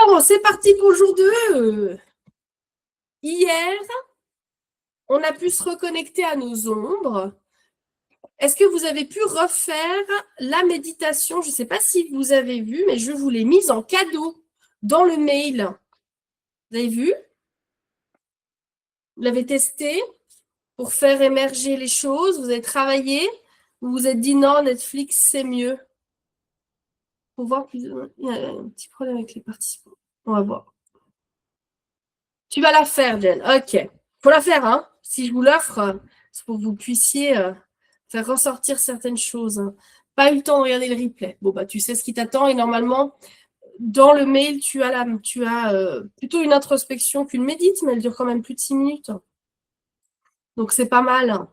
Alors, c'est parti pour jour 2. Hier, on a pu se reconnecter à nos ombres. Est-ce que vous avez pu refaire la méditation? Je ne sais pas si vous avez vu, mais je vous l'ai mise en cadeau dans le mail. Vous avez vu? Vous l'avez testé pour faire émerger les choses? Vous avez travaillé? Vous vous êtes dit non, Netflix, c'est mieux? Pour voir, il y a un petit problème avec les participants. On va voir. Tu vas la faire, Jen. Ok. Faut la faire, hein. Si je vous l'offre, c'est pour que vous puissiez faire ressortir certaines choses, hein. Pas eu le temps de regarder le replay. Bon, bah, tu sais ce qui t'attend et normalement, dans le mail, tu as plutôt une introspection qu'une médite, mais elle dure quand même plus de 6 minutes. Donc, c'est pas mal.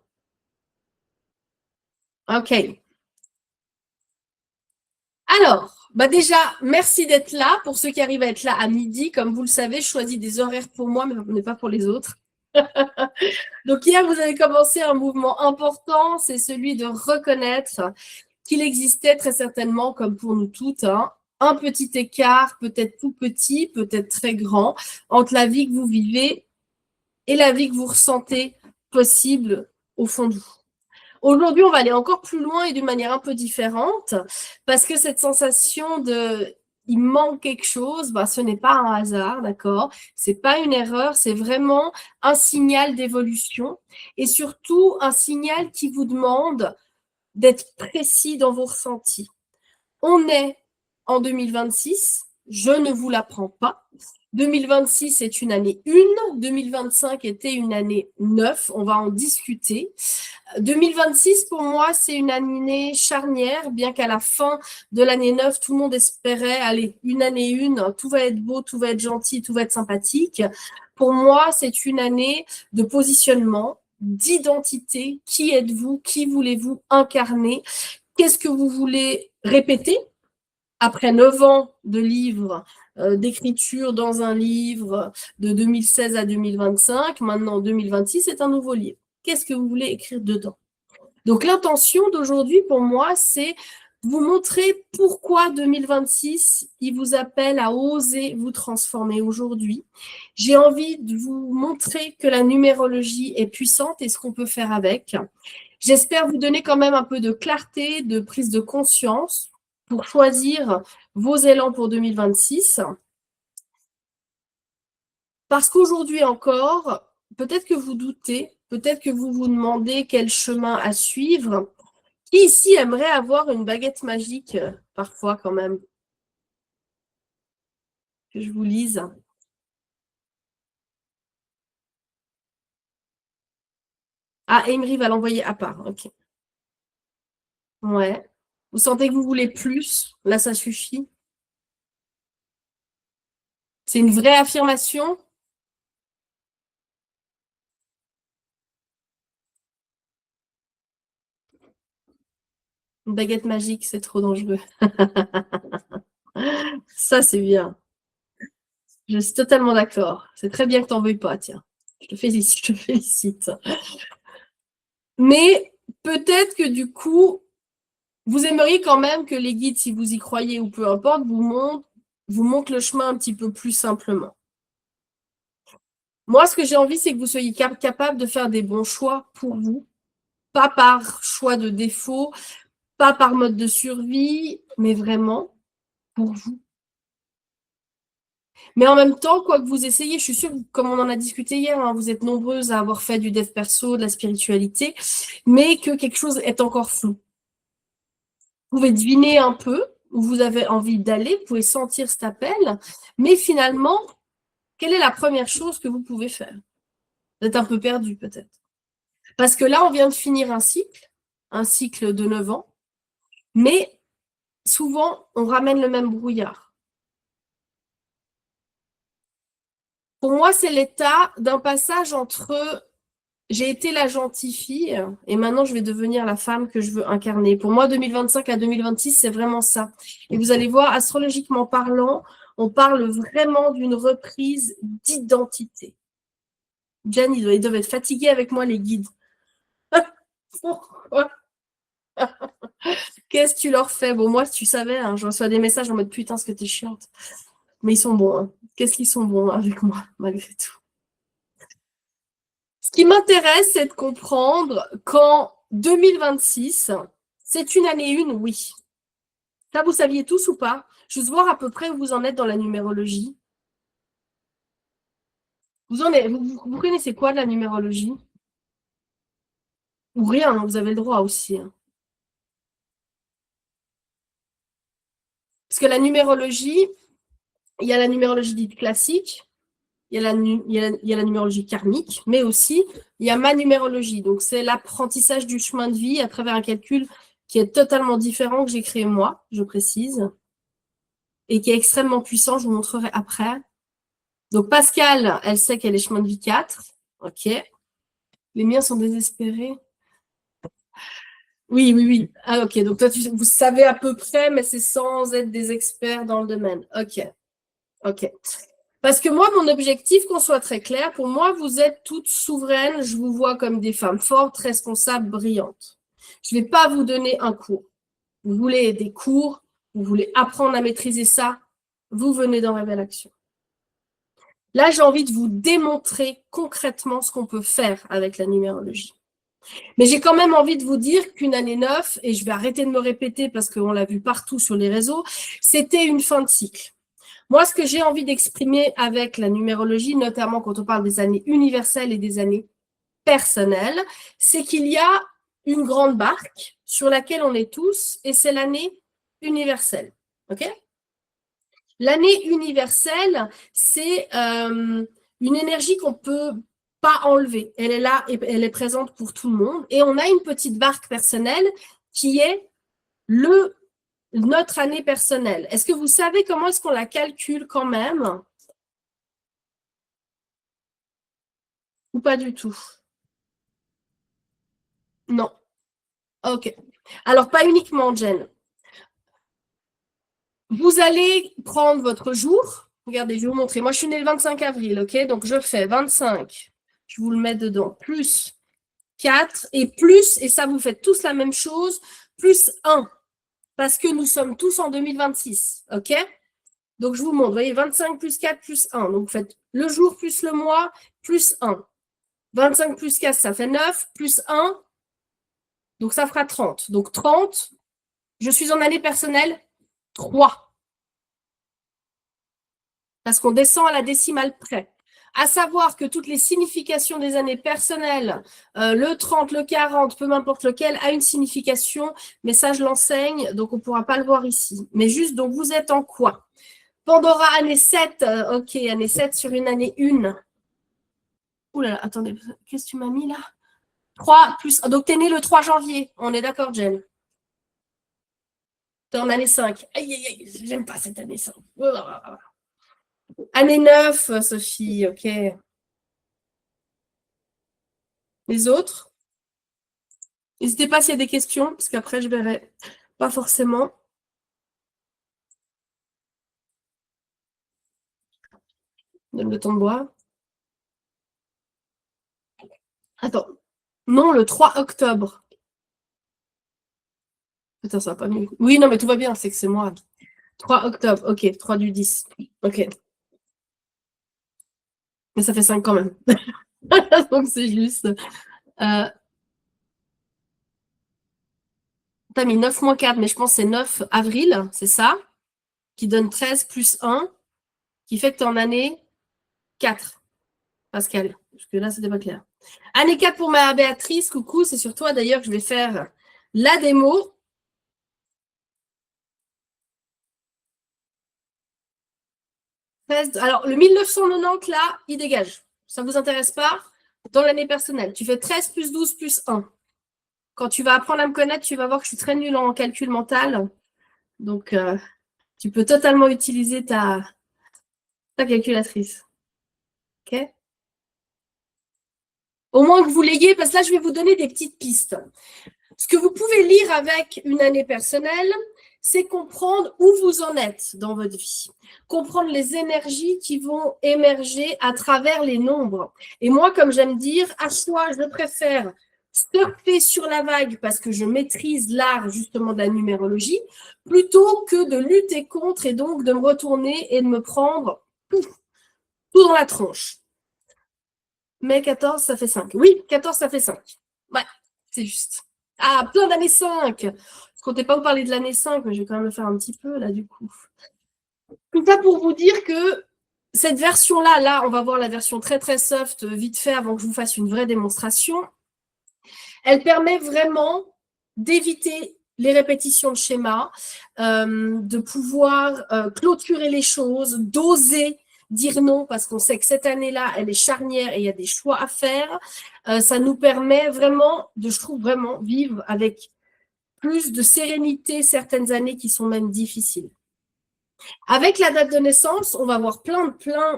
Ok. Alors, bah déjà, merci d'être là. Pour ceux qui arrivent à être là à midi, comme vous le savez, je choisis des horaires pour moi, mais pas pour les autres. Donc hier, vous avez commencé un mouvement important, c'est celui de reconnaître qu'il existait très certainement, comme pour nous toutes, hein, un petit écart, peut-être tout petit, peut-être très grand, entre la vie que vous vivez et la vie que vous ressentez possible au fond de vous. Aujourd'hui, on va aller encore plus loin et d'une manière un peu différente, parce que cette sensation de il manque quelque chose, bah, ce n'est pas un hasard, d'accord? C'est pas une erreur, c'est vraiment un signal d'évolution et surtout un signal qui vous demande d'être précis dans vos ressentis. On est en 2026, je ne vous l'apprends pas. 2026 est une année 1, 2025 était une année 9, on va en discuter. 2026, pour moi, c'est une année charnière, bien qu'à la fin de l'année 9, tout le monde espérait, allez, une année 1, tout va être beau, tout va être gentil, tout va être sympathique. Pour moi, c'est une année de positionnement, d'identité. Qui êtes-vous? Qui voulez-vous incarner? Qu'est-ce que vous voulez répéter? Après 9 ans de livres, d'écriture dans un livre de 2016 à 2025, maintenant 2026, c'est un nouveau livre. Qu'est-ce que vous voulez écrire dedans? Donc l'intention d'aujourd'hui pour moi, c'est vous montrer pourquoi 2026, il vous appelle à oser vous transformer aujourd'hui. J'ai envie de vous montrer que la numérologie est puissante et ce qu'on peut faire avec. J'espère vous donner quand même un peu de clarté, de prise de conscience pour choisir vos élans pour 2026. Parce qu'aujourd'hui encore, peut-être que vous doutez, peut-être que vous vous demandez quel chemin à suivre. Qui ici aimerait avoir une baguette magique, parfois quand même, que je vous lise? Ah, Emery va l'envoyer à part, ok. Ouais. Vous sentez que vous voulez plus? Là, ça suffit. C'est une vraie affirmation? Une baguette magique, c'est trop dangereux. Ça, c'est bien. Je suis totalement d'accord. C'est très bien que tu n'en veuilles pas, tiens. Je te félicite, je te félicite. Mais peut-être que du coup, vous aimeriez quand même que les guides, si vous y croyez ou peu importe, vous montrent le chemin un petit peu plus simplement. Moi, ce que j'ai envie, c'est que vous soyez capable de faire des bons choix pour vous, pas par choix de défaut, pas par mode de survie, mais vraiment pour vous. Mais en même temps, quoi que vous essayiez, je suis sûre, comme on en a discuté hier, hein, vous êtes nombreuses à avoir fait du dev perso, de la spiritualité, mais que quelque chose est encore flou. Vous pouvez deviner un peu où vous avez envie d'aller, vous pouvez sentir cet appel, mais finalement, quelle est la première chose que vous pouvez faire? Vous êtes un peu perdu peut-être. Parce que là, on vient de finir un cycle de 9 ans, mais souvent, on ramène le même brouillard. Pour moi, c'est l'état d'un passage entre j'ai été la gentille fille et maintenant je vais devenir la femme que je veux incarner. Pour moi, 2025 à 2026, c'est vraiment ça. Et vous allez voir, astrologiquement parlant, on parle vraiment d'une reprise d'identité. Jen, ils doivent être fatigués avec moi, les guides. Pourquoi? Qu'est-ce que tu leur fais? Bon, moi, tu savais, hein, je reçois des messages en mode putain, ce que t'es chiante. Mais ils sont bons. Hein. Qu'est-ce qu'ils sont bons avec moi, malgré tout. Ce qui m'intéresse, c'est de comprendre qu'en 2026, c'est une année une, oui. Ça, vous saviez tous ou pas? Juste voir à peu près où vous en êtes dans la numérologie. Vous connaissez quoi de la numérologie? Ou rien, hein, vous avez le droit aussi. Hein. Parce que la numérologie, il y a la numérologie dite classique, il y a la numérologie karmique, mais aussi il y a ma numérologie. Donc, c'est l'apprentissage du chemin de vie à travers un calcul qui est totalement différent que j'ai créé moi, je précise, et qui est extrêmement puissant, je vous montrerai après. Donc, Pascal, elle sait qu'elle est chemin de vie 4. OK. Les miens sont désespérés. Oui, oui, oui. Ah, OK. Donc, toi, vous savez à peu près, mais c'est sans être des experts dans le domaine. OK. OK. Parce que moi, mon objectif, qu'on soit très clair, pour moi, vous êtes toutes souveraines. Je vous vois comme des femmes fortes, responsables, brillantes. Je ne vais pas vous donner un cours. Vous voulez des cours, vous voulez apprendre à maîtriser ça, vous venez dans Révèle Action. Là, j'ai envie de vous démontrer concrètement ce qu'on peut faire avec la numérologie. Mais j'ai quand même envie de vous dire qu'une année 9, et je vais arrêter de me répéter parce qu'on l'a vu partout sur les réseaux, c'était une fin de cycle. Moi, ce que j'ai envie d'exprimer avec la numérologie, notamment quand on parle des années universelles et des années personnelles, c'est qu'il y a une grande barque sur laquelle on est tous, et c'est l'année universelle. OK ? L'année universelle, c'est une énergie qu'on ne peut pas enlever. Elle est là et elle est présente pour tout le monde. Et on a une petite barque personnelle qui est notre année personnelle. Est-ce que vous savez comment est-ce qu'on la calcule quand même? Ou pas du tout? Non. OK. Alors, pas uniquement, Jen. Vous allez prendre votre jour. Regardez, je vais vous montrer. Moi, je suis née le 25 avril, OK? Donc, je fais 25. Je vous le mets dedans. Plus 4 et plus, et ça, vous faites tous la même chose, plus 1. Parce que nous sommes tous en 2026, OK? Donc, je vous montre. Vous voyez, 25 plus 4 plus 1. Donc, vous faites le jour plus le mois plus 1. 25 plus 4, ça fait 9, plus 1. Donc, ça fera 30. Donc, 30, je suis en année personnelle 3. Parce qu'on descend à la décimale près. À savoir que toutes les significations des années personnelles, le 30, le 40, peu m'importe lequel, a une signification, mais ça, je l'enseigne, donc on ne pourra pas le voir ici. Mais juste, donc, vous êtes en quoi? Pandora, année 7, OK, année 7 sur une année 1. Ouh là là, attendez, qu'est-ce que tu m'as mis là? 3 plus... Donc, tu es né le 3 janvier, on est d'accord, Jen? Tu es en année 5. Aïe, aïe, aïe, j'aime pas cette année 5. Année 9, Sophie, OK. Les autres? N'hésitez pas s'il y a des questions, parce qu'après, je verrai pas forcément. Donne le temps de boire. Attends. Non, le 3 octobre. Putain, ça va pas mieux. Oui, non, mais tout va bien, c'est que c'est moi. 3 octobre, ok. 3 du 10. Ok. Mais ça fait 5 quand même. Donc, c'est juste. T'as mis 9 moins 4, mais je pense que c'est 9 avril, c'est ça? Qui donne 13 plus 1, qui fait que tu es en année 4, Pascal. Parce que là, c'était pas clair. Année 4 pour ma Béatrice, coucou, c'est sur toi d'ailleurs que je vais faire la démo. Alors, le 1990, là, il dégage. Ça ne vous intéresse pas? Dans l'année personnelle, tu fais 13 plus 12 plus 1. Quand tu vas apprendre à me connaître, tu vas voir que je suis très nulle en calcul mental. Donc, tu peux totalement utiliser ta calculatrice. OK? Au moins que vous l'ayez, parce que là, je vais vous donner des petites pistes. Ce que vous pouvez lire avec une année personnelle, c'est comprendre où vous en êtes dans votre vie. Comprendre les énergies qui vont émerger à travers les nombres. Et moi, comme j'aime dire, à choix, je préfère surfer sur la vague parce que je maîtrise l'art justement de la numérologie, plutôt que de lutter contre et donc de me retourner et de me prendre tout dans la tronche. Mais 14, ça fait 5. Oui, 14, ça fait 5. Ouais, c'est juste. Ah, plein d'années 5. Je ne comptais pas vous parler de l'année 5, mais je vais quand même le faire un petit peu, là, du coup. Tout ça pour vous dire que cette version-là, là, on va voir la version très, très soft, vite fait, avant que je vous fasse une vraie démonstration. Elle permet vraiment d'éviter les répétitions de schémas, de pouvoir clôturer les choses, d'oser dire non, parce qu'on sait que cette année-là, elle est charnière et il y a des choix à faire. Ça nous permet vraiment, je trouve vraiment, vivre avec plus de sérénité certaines années qui sont même difficiles. Avec la date de naissance, on va voir plein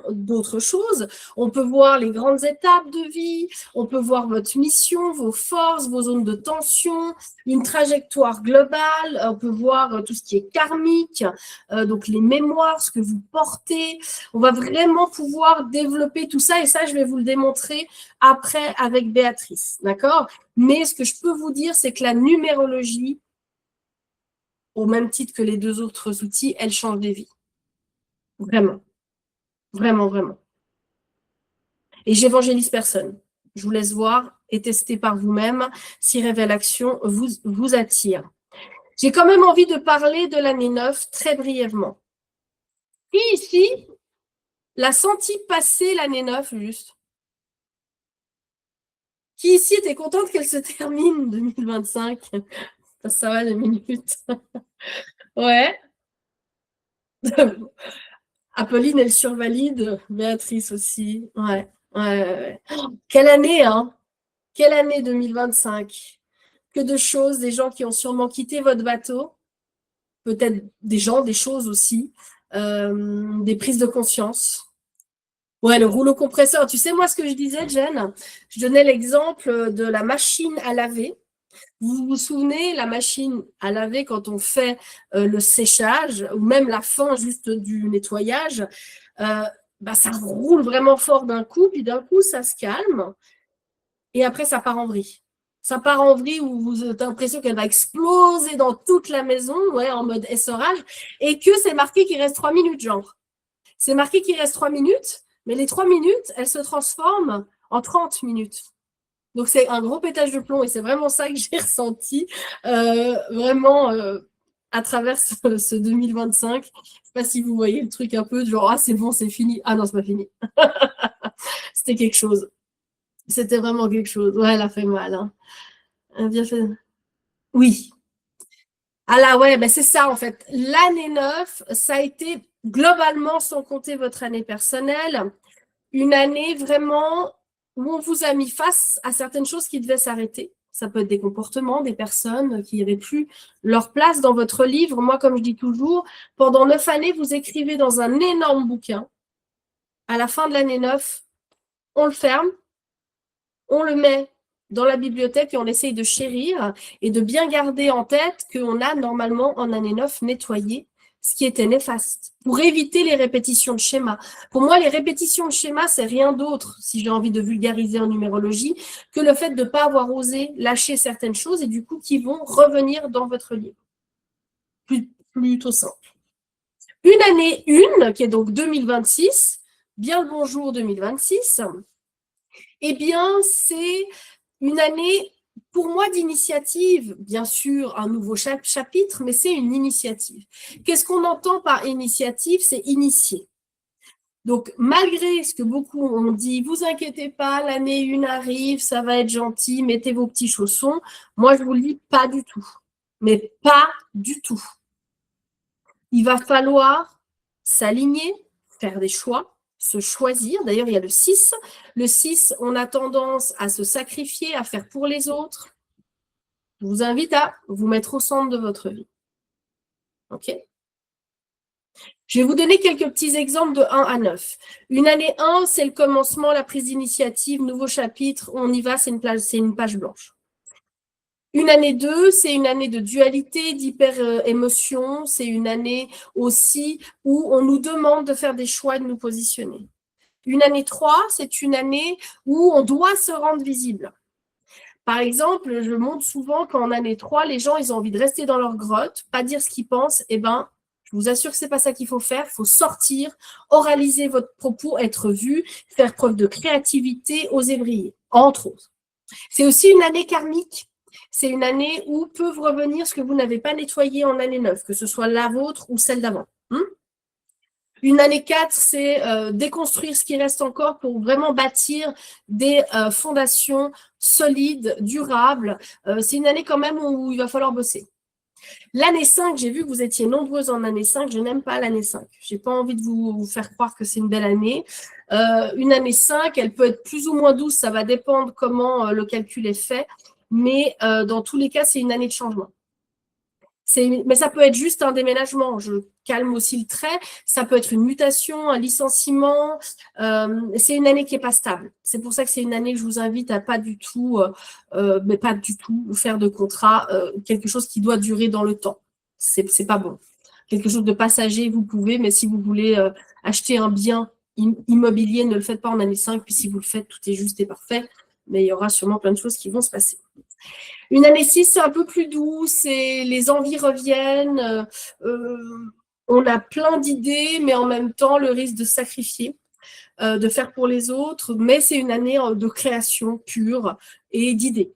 d'autres choses. On peut voir les grandes étapes de vie, on peut voir votre mission, vos forces, vos zones de tension, une trajectoire globale, on peut voir tout ce qui est karmique, donc les mémoires, ce que vous portez. On va vraiment pouvoir développer tout ça et ça, je vais vous le démontrer après avec Béatrice, d'accord? Mais ce que je peux vous dire, c'est que la numérologie, au même titre que les deux autres outils, elle change des vies. Vraiment, vraiment, vraiment. Et j'évangélise personne. Je vous laisse voir et tester par vous-même si Révèle Action vous attire. J'ai quand même envie de parler de l'année 9 très brièvement. Qui ici l'a senti passer l'année 9 juste? Qui ici était contente qu'elle se termine 2025? Ça va 2 minutes. Ouais. Apolline, elle survalide. Béatrice aussi. Ouais. Ouais. Quelle année, hein? Quelle année 2025? Que de choses, des gens qui ont sûrement quitté votre bateau, peut-être des gens, des choses aussi, des prises de conscience. Ouais, le rouleau compresseur. Tu sais, moi, ce que je disais, Jen, je donnais l'exemple de la machine à laver. Vous vous souvenez, la machine à laver, quand on fait le séchage, ou même la fin juste du nettoyage, ça roule vraiment fort d'un coup, puis d'un coup, ça se calme, et après, ça part en vrille. Ça part en vrille où vous avez l'impression qu'elle va exploser dans toute la maison, ouais, en mode essorage, et que c'est marqué qu'il reste 3 minutes, genre. C'est marqué qu'il reste 3 minutes, mais les 3 minutes, elles se transforment en 30 minutes. Donc, c'est un gros pétage de plomb, et c'est vraiment ça que j'ai ressenti, vraiment, à travers ce 2025. Je ne sais pas si vous voyez le truc un peu, genre, ah, c'est bon, c'est fini. Ah non, c'est pas fini. C'était quelque chose. C'était vraiment quelque chose. Ouais, elle a fait mal, hein. Bien fait. Oui. Ah là, ouais, ben c'est ça en fait. L'année 9, ça a été globalement, sans compter votre année personnelle, une année vraiment où on vous a mis face à certaines choses qui devaient s'arrêter. Ça peut être des comportements, des personnes qui n'avaient plus leur place dans votre livre. Moi, comme je dis toujours, pendant 9 années, vous écrivez dans un énorme bouquin. À la fin de l'année 9, on le ferme, on le met dans la bibliothèque et on essaye de chérir et de bien garder en tête qu'on a normalement en année 9 nettoyé ce qui était néfaste pour éviter les répétitions de schémas. Pour moi, les répétitions de schémas, c'est rien d'autre, si j'ai envie de vulgariser en numérologie, que le fait de ne pas avoir osé lâcher certaines choses et du coup qui vont revenir dans votre livre. Plutôt simple. Une année 1, qui est donc 2026, bien le bonjour 2026, eh bien, c'est une année, pour moi, d'initiative. Bien sûr, un nouveau chapitre, mais c'est une initiative. Qu'est-ce qu'on entend par initiative? C'est initier. Donc, malgré ce que beaucoup ont dit, vous inquiétez pas, l'année 1 arrive, ça va être gentil, mettez vos petits chaussons. Moi, je vous le dis, pas du tout. Mais pas du tout. Il va falloir s'aligner, faire des choix, se choisir. D'ailleurs, il y a le 6. Le 6, on a tendance à se sacrifier, à faire pour les autres. Je vous invite à vous mettre au centre de votre vie. OK? Je vais vous donner quelques petits exemples de 1 à 9. Une année 1, c'est le commencement, la prise d'initiative, nouveau chapitre, on y va, c'est une page blanche. Une année 2, c'est une année de dualité, d'hyper-émotion. C'est une année aussi où on nous demande de faire des choix, de nous positionner. Une année 3, c'est une année où on doit se rendre visible. Par exemple, je montre souvent qu'en année 3, les gens, ils ont envie de rester dans leur grotte, pas dire ce qu'ils pensent. Eh bien, je vous assure que ce n'est pas ça qu'il faut faire. Il faut sortir, oraliser votre propos, être vu, faire preuve de créativité, oser briller, entre autres. C'est aussi une année karmique. C'est une année où peuvent revenir ce que vous n'avez pas nettoyé en année 9, que ce soit la vôtre ou celle d'avant. Une année 4, c'est déconstruire ce qui reste encore pour vraiment bâtir des fondations solides, durables. C'est une année quand même où il va falloir bosser. L'année 5, j'ai vu que vous étiez nombreuses en année 5. Je n'aime pas l'année 5. Je n'ai pas envie de vous faire croire que c'est une belle année. Une année 5, elle peut être plus ou moins douce. Ça va dépendre comment le calcul est fait. Mais dans tous les cas, c'est une année de changement. Mais ça peut être juste un déménagement. Je calme aussi le trait. Ça peut être une mutation, un licenciement. C'est une année qui n'est pas stable. C'est pour ça que c'est une année que je vous invite à pas du tout faire de contrat quelque chose qui doit durer dans le temps. C'est pas bon. Quelque chose de passager, vous pouvez, mais si vous voulez acheter un bien immobilier, ne le faites pas en année 5. Puis si vous le faites, tout est juste et parfait. Mais il y aura sûrement plein de choses qui vont se passer. Une année 6, c'est un peu plus doux, les envies reviennent, on a plein d'idées, mais en même temps, le risque de sacrifier, de faire pour les autres, mais c'est une année de création pure et d'idées.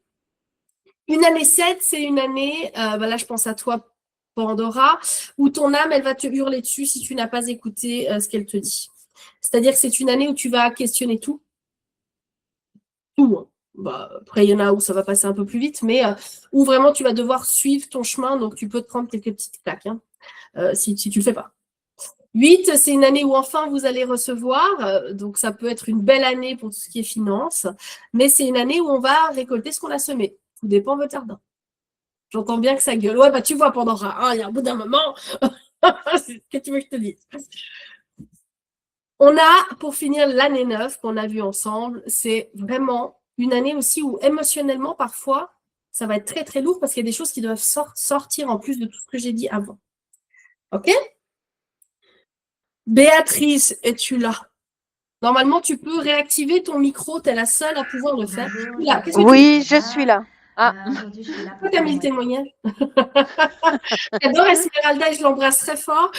Une année 7, c'est une année, là je pense à toi, Pandora, où ton âme, elle va te hurler dessus si tu n'as pas écouté ce qu'elle te dit. C'est-à-dire que c'est une année où tu vas questionner tout. Tout, hein. Après, il y en a où ça va passer un peu plus vite, mais où vraiment tu vas devoir suivre ton chemin, donc tu peux te prendre quelques petites claques si tu ne le fais pas. 8, c'est une année où enfin vous allez recevoir, donc ça peut être une belle année pour tout ce qui est finance, mais c'est une année où on va récolter ce qu'on a semé. Tout dépend de votre jardin. J'entends bien que ça gueule. Ouais, tu vois, Pandora, il y a un bout d'un moment, qu'est-ce que tu veux que je te dise? On a, pour finir, l'année 9 qu'on a vue ensemble, c'est vraiment une année aussi où émotionnellement, parfois, ça va être très, très lourd parce qu'il y a des choses qui doivent sortir en plus de tout ce que j'ai dit avant. OK? Béatrice, es-tu là? Normalement, tu peux réactiver ton micro, tu es la seule à pouvoir le faire. Là, oui, je suis là. Pourquoi tu as mis le témoignage? J'adore Esmeralda et je l'embrasse très fort.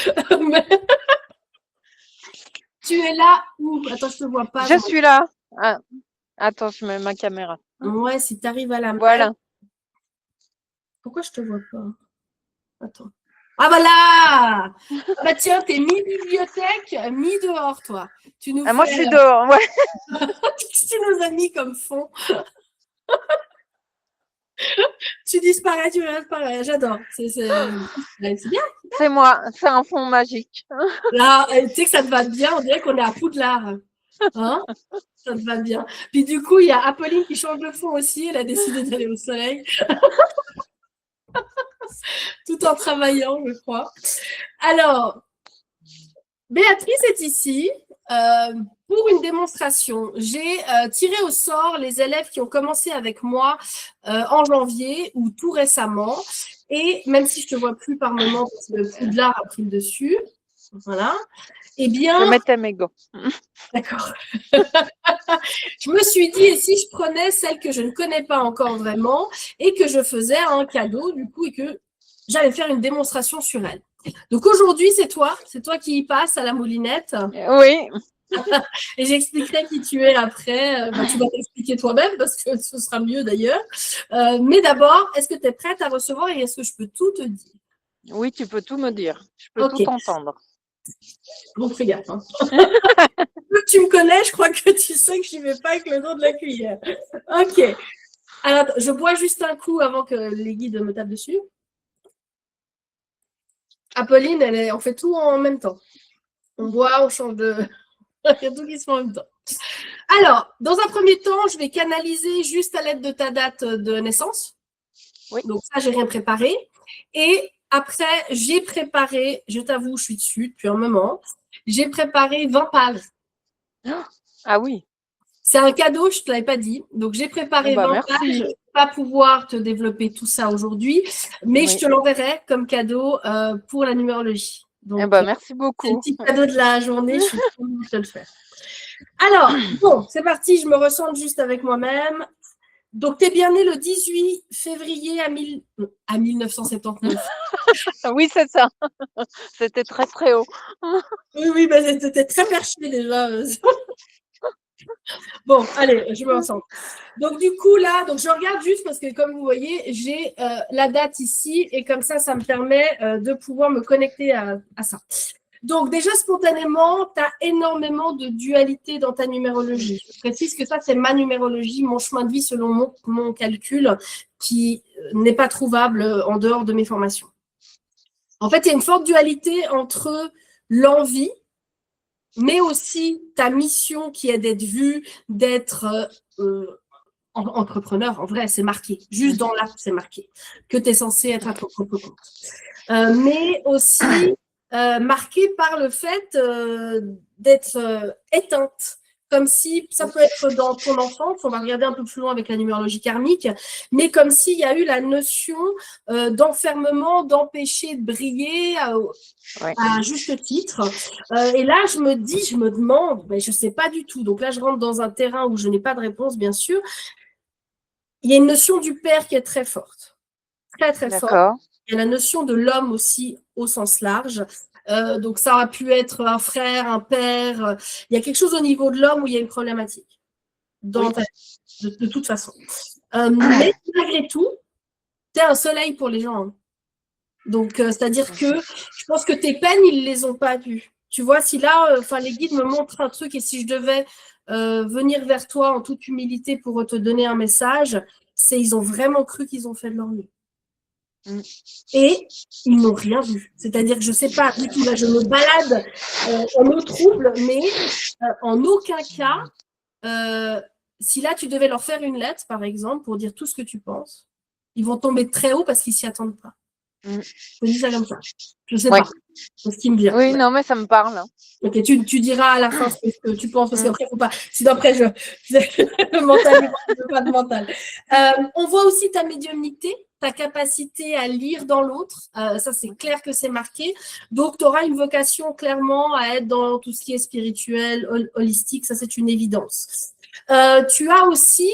Tu es là où? Attends, je ne te vois pas. Je suis là. Ah. Attends, je mets ma caméra. Ouais, si tu arrives à la mettre. Voilà. Pourquoi je ne te vois pas? Attends. Ah voilà! Ah bah tiens, t'es mi-bibliothèque, mi-dehors, toi. Tu nous moi, je suis dehors, ouais. Qu'est-ce que tu nous as mis comme fond? Tu disparais, tu réapparais. J'adore. C'est bien. C'est moi, c'est un fond magique. Là, tu sais que ça te va bien, on dirait qu'on est à Poudlard. Hein? Ça te va bien. Puis du coup, il y a Apolline qui change de fond aussi. Elle a décidé d'aller au soleil. Tout en travaillant, je crois. Alors, Béatrice est ici pour une démonstration. J'ai tiré au sort les élèves qui ont commencé avec moi en janvier ou tout récemment. Et même si je ne te vois plus par moment parce que le Poudlard a pris le dessus, voilà. Eh bien, je mettais mes gants. D'accord. Je me suis dit, et si je prenais celle que je ne connais pas encore vraiment et que je faisais un cadeau, du coup, et que j'allais faire une démonstration sur elle. Donc aujourd'hui, c'est toi qui y passe à la moulinette. Oui. Et j'expliquerai qui tu es après. Tu vas t'expliquer toi-même parce que ce sera mieux d'ailleurs. Mais d'abord, est-ce que tu es prête à recevoir et est-ce que je peux tout te dire? Oui, tu peux tout me dire. Je peux tout entendre. Bon, fais gaffe. Hein. Tu me connais, je crois que tu sais que je n'y vais pas avec le dos de la cuillère. Ok. Alors, je bois juste un coup avant que les guides me tapent dessus. Apolline, on fait tout en même temps. On boit, on change de... Il y a tout qui se fait en même temps. Alors, dans un premier temps, je vais canaliser juste à l'aide de ta date de naissance. Oui. Donc ça, j'ai rien préparé. Et après, j'ai préparé, je t'avoue, je suis dessus depuis un moment, j'ai préparé 20 pages. Ah oui. C'est un cadeau, je ne te l'avais pas dit. Donc, j'ai préparé 20 pages. Je ne vais pas pouvoir te développer tout ça aujourd'hui, mais je te l'enverrai comme cadeau pour la numérologie. Donc, merci beaucoup. C'est le petit cadeau de la journée. Je suis contente de te le faire. Alors, bon, c'est parti. Je me ressens juste avec moi-même. Donc, tu es bien né le 18 février à 1979. Oui, c'est ça. C'était très, très haut. Oui, bah, c'était très perché déjà. Bon, allez, je me sens. Donc, du coup, là, donc je regarde juste parce que, comme vous voyez, j'ai la date ici et comme ça me permet de pouvoir me connecter à ça. Donc, déjà, spontanément, tu as énormément de dualité dans ta numérologie. Je précise que ça, c'est ma numérologie, mon chemin de vie selon mon calcul, qui n'est pas trouvable en dehors de mes formations. En fait, il y a une forte dualité entre l'envie, mais aussi ta mission qui est d'être vue, d'être entrepreneur. En vrai, c'est marqué. Juste dans l'app, c'est marqué que tu es censé être à ton propre compte. Mais aussi marqué par le fait d'être éteinte. Comme si, ça peut être dans ton enfance, on va regarder un peu plus loin avec la numérologie karmique, mais comme s'il y a eu la notion d'enfermement, d'empêcher de briller à juste titre. Et là, je me demande, mais je ne sais pas du tout. Donc là, je rentre dans un terrain où je n'ai pas de réponse, bien sûr. Il y a une notion du père qui est très forte. Très, très forte. Il y a la notion de l'homme aussi au sens large. Donc, ça aurait pu être un frère, un père. Il y a quelque chose au niveau de l'homme où il y a une problématique. De toute façon. Mais malgré tout, tu es un soleil pour les gens. Hein. Donc, c'est-à-dire que je pense que tes peines, ils ne les ont pas vues. Tu vois, si là, les guides me montrent un truc et si je devais venir vers toi en toute humilité pour te donner un message, c'est ils ont vraiment cru qu'ils ont fait de leur mieux. Et ils n'ont rien vu. C'est-à-dire que je ne sais pas du tout, là je me balade en eau trouble, mais en aucun cas, si là tu devais leur faire une lettre, par exemple, pour dire tout ce que tu penses, ils vont tomber très haut parce qu'ils ne s'y attendent pas. Je dis ça comme ça. Je ne sais pas. C'est ce qui me vient. Oui, non, mais ça me parle. Ok, tu diras à la fin ce que tu penses, parce qu'après, il ne faut pas. Sinon, après, le mental, pas de mental. On voit aussi ta médiumnité, ta capacité à lire dans l'autre. Ça, c'est clair que c'est marqué. Donc, tu auras une vocation clairement à être dans tout ce qui est spirituel, holistique. Ça, c'est une évidence. Tu as aussi,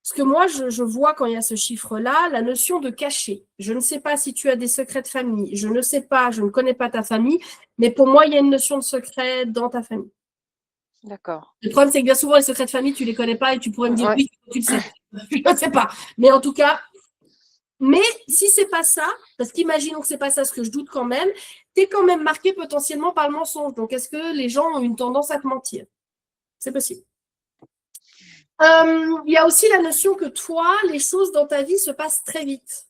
parce que moi, je vois quand il y a ce chiffre-là, la notion de cacher. Je ne sais pas si tu as des secrets de famille. Je ne sais pas, je ne connais pas ta famille. Mais pour moi, il y a une notion de secret dans ta famille. D'accord. Le problème, c'est que bien souvent, les secrets de famille, tu ne les connais pas et tu pourrais me dire oui, tu le sais. Je ne sais pas. Mais en tout cas, mais si ce n'est pas ça, parce qu'imaginons que ce n'est pas ça, ce que je doute quand même, tu es quand même marqué potentiellement par le mensonge. Donc, est-ce que les gens ont une tendance à te mentir? C'est possible. Il y a aussi la notion que toi, les choses dans ta vie se passent très vite.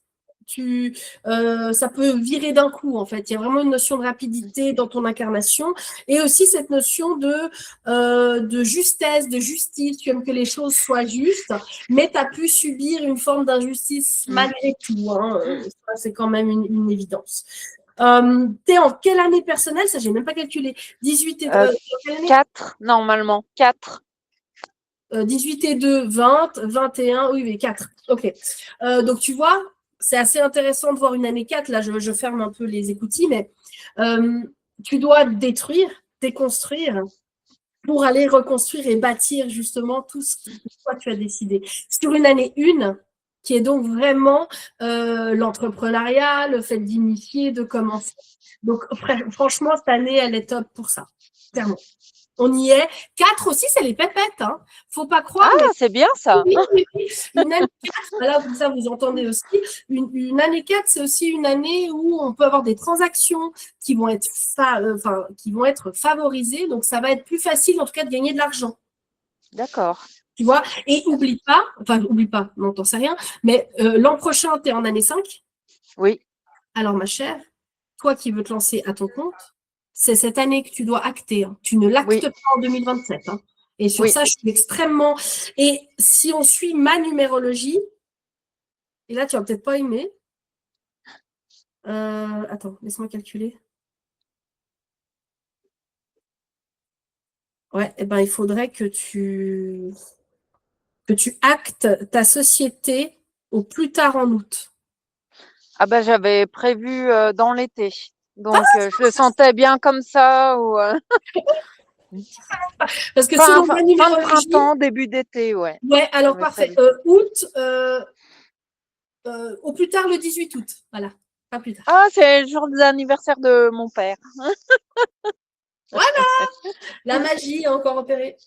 Ça peut virer d'un coup, en fait. Il y a vraiment une notion de rapidité dans ton incarnation et aussi cette notion de justesse, de justice. Tu aimes que les choses soient justes, mais tu as pu subir une forme d'injustice malgré tout. Hein. Ça, c'est quand même une évidence. Tu es en quelle année personnelle? Ça, je n'ai même pas calculé. 18 et 4, normalement. 4. 18 et 2, 20, 21, oui, mais 4. Ok. Donc, tu vois, c'est assez intéressant de voir une année 4. Là, je ferme un peu les écoutilles, mais tu dois détruire, déconstruire pour aller reconstruire et bâtir justement tout ce que toi, tu as décidé. Sur une année 1, qui est donc vraiment l'entrepreneuriat, le fait d'initier, de commencer. Donc, franchement, cette année, elle est top pour ça, clairement. On y est. 4 aussi, c'est les pépettes. Hein. Faut pas croire. Ah, c'est bien ça. Oui. Une année 4, là, comme ça, vous entendez aussi. Une année 4, c'est aussi une année où on peut avoir des transactions qui vont être, qui vont être favorisées. Donc, ça va être plus facile, en tout cas, de gagner de l'argent. D'accord. Tu vois. Et oublie pas, non, t'en sais rien. Mais l'an prochain, tu es en année 5. Oui. Alors, ma chère, toi qui veux te lancer à ton compte, c'est cette année que tu dois acter. Hein. Tu ne l'actes pas en 2027. Hein. Et sur ça, je suis extrêmement… Et si on suit ma numérologie, et là, tu vas peut-être pas aimer. Attends, laisse-moi calculer. Ouais, eh ben, il faudrait que tu actes ta société au plus tard en août. Ah ben, j'avais prévu dans l'été. Donc, je le sentais bien comme ça. Ou, Parce que Fin, selon fin, la fin de numérologie, printemps, début d'été, ouais. ouais, alors J'avais parfait. prévu. Août, au plus tard le 18 août. Voilà, pas plus tard. Ah, c'est le jour de l'anniversaire de mon père. La magie a encore opéré.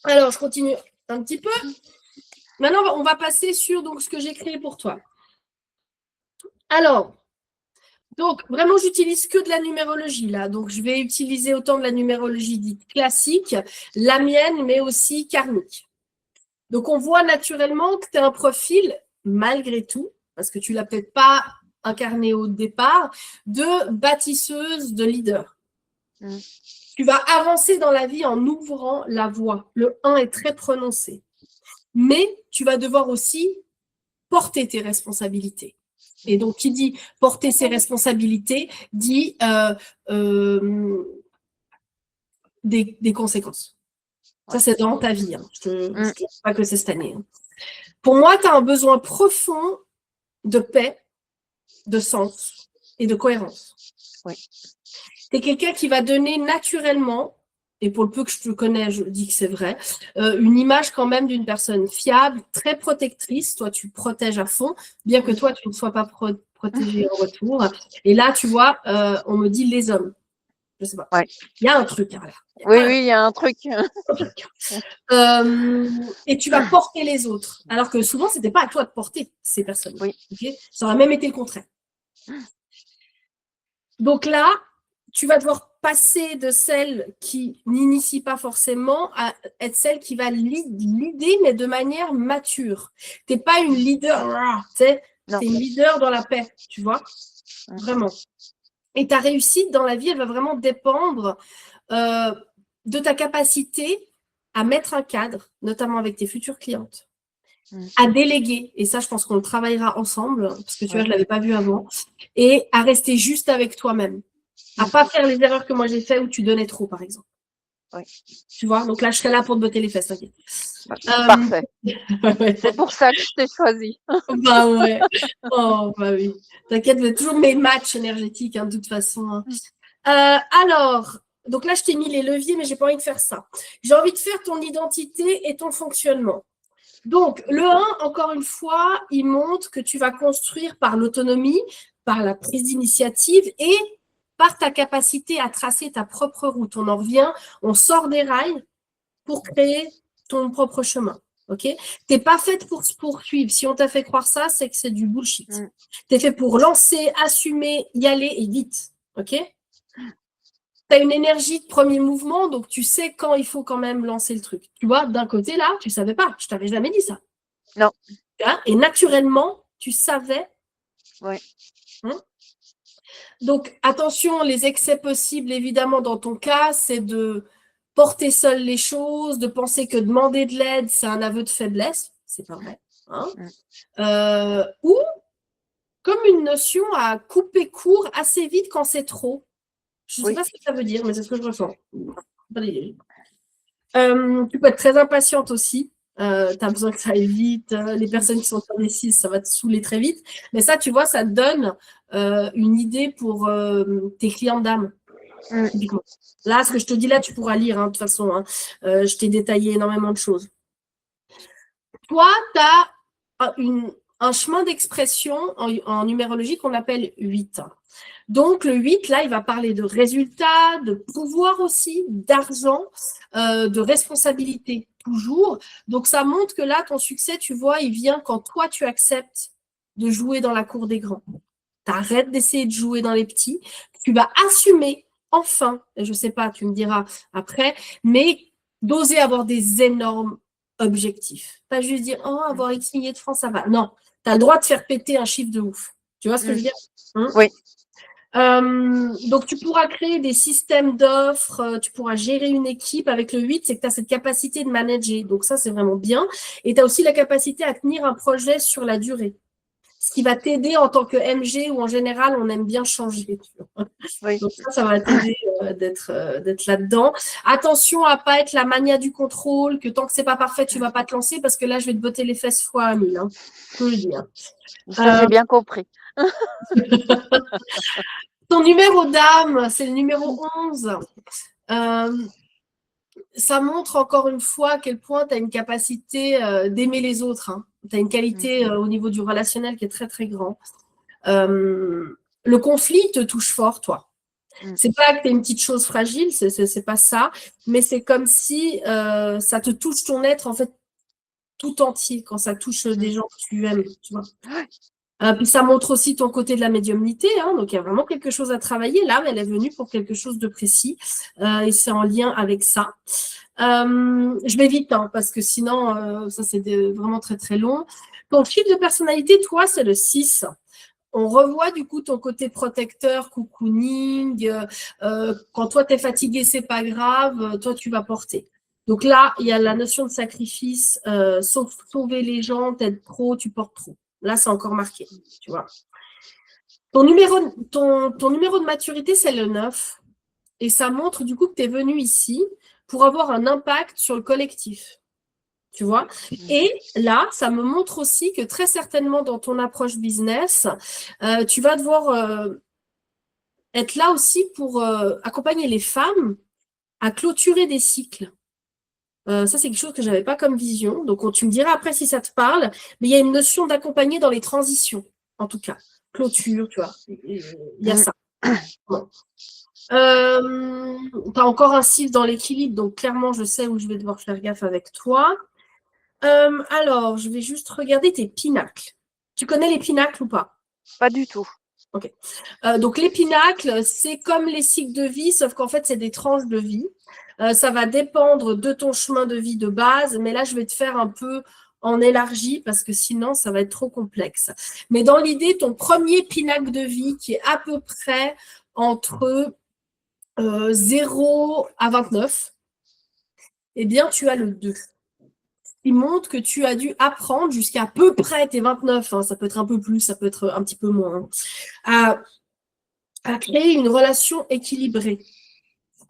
Alors, je continue un petit peu. Maintenant, on va passer sur donc, ce que j'ai créé pour toi. Alors, donc, vraiment, j'utilise que de la numérologie là. Donc, je vais utiliser autant de la numérologie dite classique, la mienne, mais aussi karmique. Donc, on voit naturellement que tu as un profil, malgré tout, parce que tu ne l'as peut-être pas incarné au départ, de bâtisseuse, de leader. Tu vas avancer dans la vie en ouvrant la voie. Le 1 est très prononcé. Mais tu vas devoir aussi porter tes responsabilités. Et donc, qui dit porter ses responsabilités, dit des conséquences. Ça, c'est dans ta vie. Hein. Je ne dis pas que c'est cette année. Hein. Pour moi, tu as un besoin profond de paix, de sens et de cohérence. Oui. Tu es quelqu'un qui va donner naturellement, et pour le peu que je te connais, je dis que c'est vrai, une image quand même d'une personne fiable, très protectrice. Toi, tu protèges à fond, bien que toi, tu ne sois pas protégé en retour. Et là, tu vois, on me dit les hommes. Je ne sais pas. Ouais. Il y a un truc. Hein, là. Oui, il y a un truc. Et tu vas porter les autres. Alors que souvent, ce n'était pas à toi de porter ces personnes. Oui. Okay, ça aurait même été le contraire. Donc là, tu vas devoir passer de celle qui n'initie pas forcément à être celle qui va l'idée, mais de manière mature. Tu n'es pas une leader, tu es une leader dans la paix, tu vois, vraiment. Et ta réussite dans la vie, elle va vraiment dépendre de ta capacité à mettre un cadre, notamment avec tes futures clientes, à déléguer, et ça, je pense qu'on le travaillera ensemble, parce que tu vois, je ne l'avais pas vu avant, et à rester juste avec toi-même. À ne pas faire les erreurs que moi j'ai fait où tu donnais trop, par exemple. Oui. Tu vois, donc là, je serai là pour te botter les fesses, t'inquiète. Parfait. C'est pour ça que je t'ai choisi. Bah ouais. Oh, bah oui. T'inquiète, vous êtes toujours mes matchs énergétiques, hein, de toute façon. Hein. Alors, donc là, je t'ai mis les leviers, mais j'ai pas envie de faire ça. J'ai envie de faire ton identité et ton fonctionnement. Donc, le 1, encore une fois, il montre que tu vas construire par l'autonomie, par la prise d'initiative et par ta capacité à tracer ta propre route. On en revient, on sort des rails pour créer ton propre chemin. Ok, t'es pas faite pour se poursuivre. Si on t'a fait croire ça, c'est que c'est du bullshit. T'es fait pour lancer, assumer, y aller et vite. Ok, t'as une énergie de premier mouvement, donc tu sais quand il faut quand même lancer le truc. Tu vois, d'un côté là, tu savais pas. Je t'avais jamais dit ça. Non. Hein, et naturellement, tu savais. Oui. Hein. Donc, attention, les excès possibles, évidemment, dans ton cas, c'est de porter seul les choses, de penser que demander de l'aide, c'est un aveu de faiblesse. C'est pas vrai. Hein. Ou comme une notion à couper court assez vite quand c'est trop. Je ne sais pas ce que ça veut dire, mais c'est ce que je ressens. Tu peux être très impatiente aussi. Tu as besoin que ça aille vite. Les personnes qui sont indécises, ça va te saouler très vite. Mais ça, tu vois, ça te donne une idée pour tes clients d'âme. Là, ce que je te dis là, tu pourras lire, hein, de toute façon. Hein. Je t'ai détaillé énormément de choses. Toi, tu as un chemin d'expression en numérologie qu'on appelle 8. Donc, le 8, là, il va parler de résultats, de pouvoir aussi, d'argent, de responsabilité, toujours. Donc, ça montre que là, ton succès, tu vois, il vient quand toi, tu acceptes de jouer dans la cour des grands. Tu arrêtes d'essayer de jouer dans les petits. Tu vas assumer, enfin, et je ne sais pas, tu me diras après, mais d'oser avoir des énormes objectifs. Pas juste dire, oh, avoir X milliers de francs, ça va. Non, tu as le droit de faire péter un chiffre de ouf. Tu vois ce que je veux dire? Hein? Oui. Donc, tu pourras créer des systèmes d'offres, tu pourras gérer une équipe. Avec le 8, c'est que tu as cette capacité de manager. Donc, ça, c'est vraiment bien. Et tu as aussi la capacité à tenir un projet sur la durée. Ce qui va t'aider en tant que MG ou en général, on aime bien changer. Oui. Donc, ça va t'aider d'être là-dedans. Attention à ne pas être la mania du contrôle, que tant que ce n'est pas parfait, tu ne vas pas te lancer parce que là, je vais te botter les fesses fois 1000. Hein. Je peux le dire. Ça, j'ai bien compris. Ton numéro d'âme, c'est le numéro 11. Ça montre encore une fois à quel point tu as une capacité d'aimer les autres. Hein. Tu as une qualité au niveau du relationnel qui est très, très grand. Le conflit te touche fort, toi. C'est pas que tu es une petite chose fragile, c'est pas ça, mais c'est comme si ça te touche ton être, en fait, tout entier, quand ça touche des gens que tu aimes, tu vois. Puis ça montre aussi ton côté de la médiumnité, hein, donc il y a vraiment quelque chose à travailler. Là, elle est venue pour quelque chose de précis et c'est en lien avec ça. Je vais vite, hein, parce que sinon, ça c'est vraiment très très long. Ton chiffre de personnalité, toi, c'est le 6. On revoit du coup ton côté protecteur, cocooning. Quand toi, tu es fatigué, c'est pas grave, toi, tu vas porter. Donc là, il y a la notion de sacrifice, sauver les gens, t'aides trop, tu portes trop. Là, c'est encore marqué, tu vois. Ton numéro de maturité, c'est le 9. Et ça montre du coup que tu es venu ici pour avoir un impact sur le collectif. Tu vois. Et là, ça me montre aussi que très certainement dans ton approche business, tu vas devoir être là aussi pour accompagner les femmes à clôturer des cycles. Ça, c'est quelque chose que je n'avais pas comme vision. Donc, tu me diras après si ça te parle. Mais il y a une notion d'accompagner dans les transitions, en tout cas. Clôture, tu vois. Il y a ça. Bon. Tu as encore un 6 dans l'équilibre, donc clairement, je sais où je vais devoir faire gaffe avec toi. Alors, je vais juste regarder tes pinacles. Tu connais les pinacles ou pas? Pas du tout. Ok. Donc, les pinacles, c'est comme les cycles de vie, sauf qu'en fait, c'est des tranches de vie. Ça va dépendre de ton chemin de vie de base, mais là, je vais te faire un peu en élargi parce que sinon, ça va être trop complexe. Mais dans l'idée, ton premier pinacle de vie qui est à peu près entre 0 à 29, eh bien, tu as le 2. Il montre que tu as dû apprendre jusqu'à peu près tes 29, hein, ça peut être un peu plus, ça peut être un petit peu moins, hein, à créer une relation équilibrée.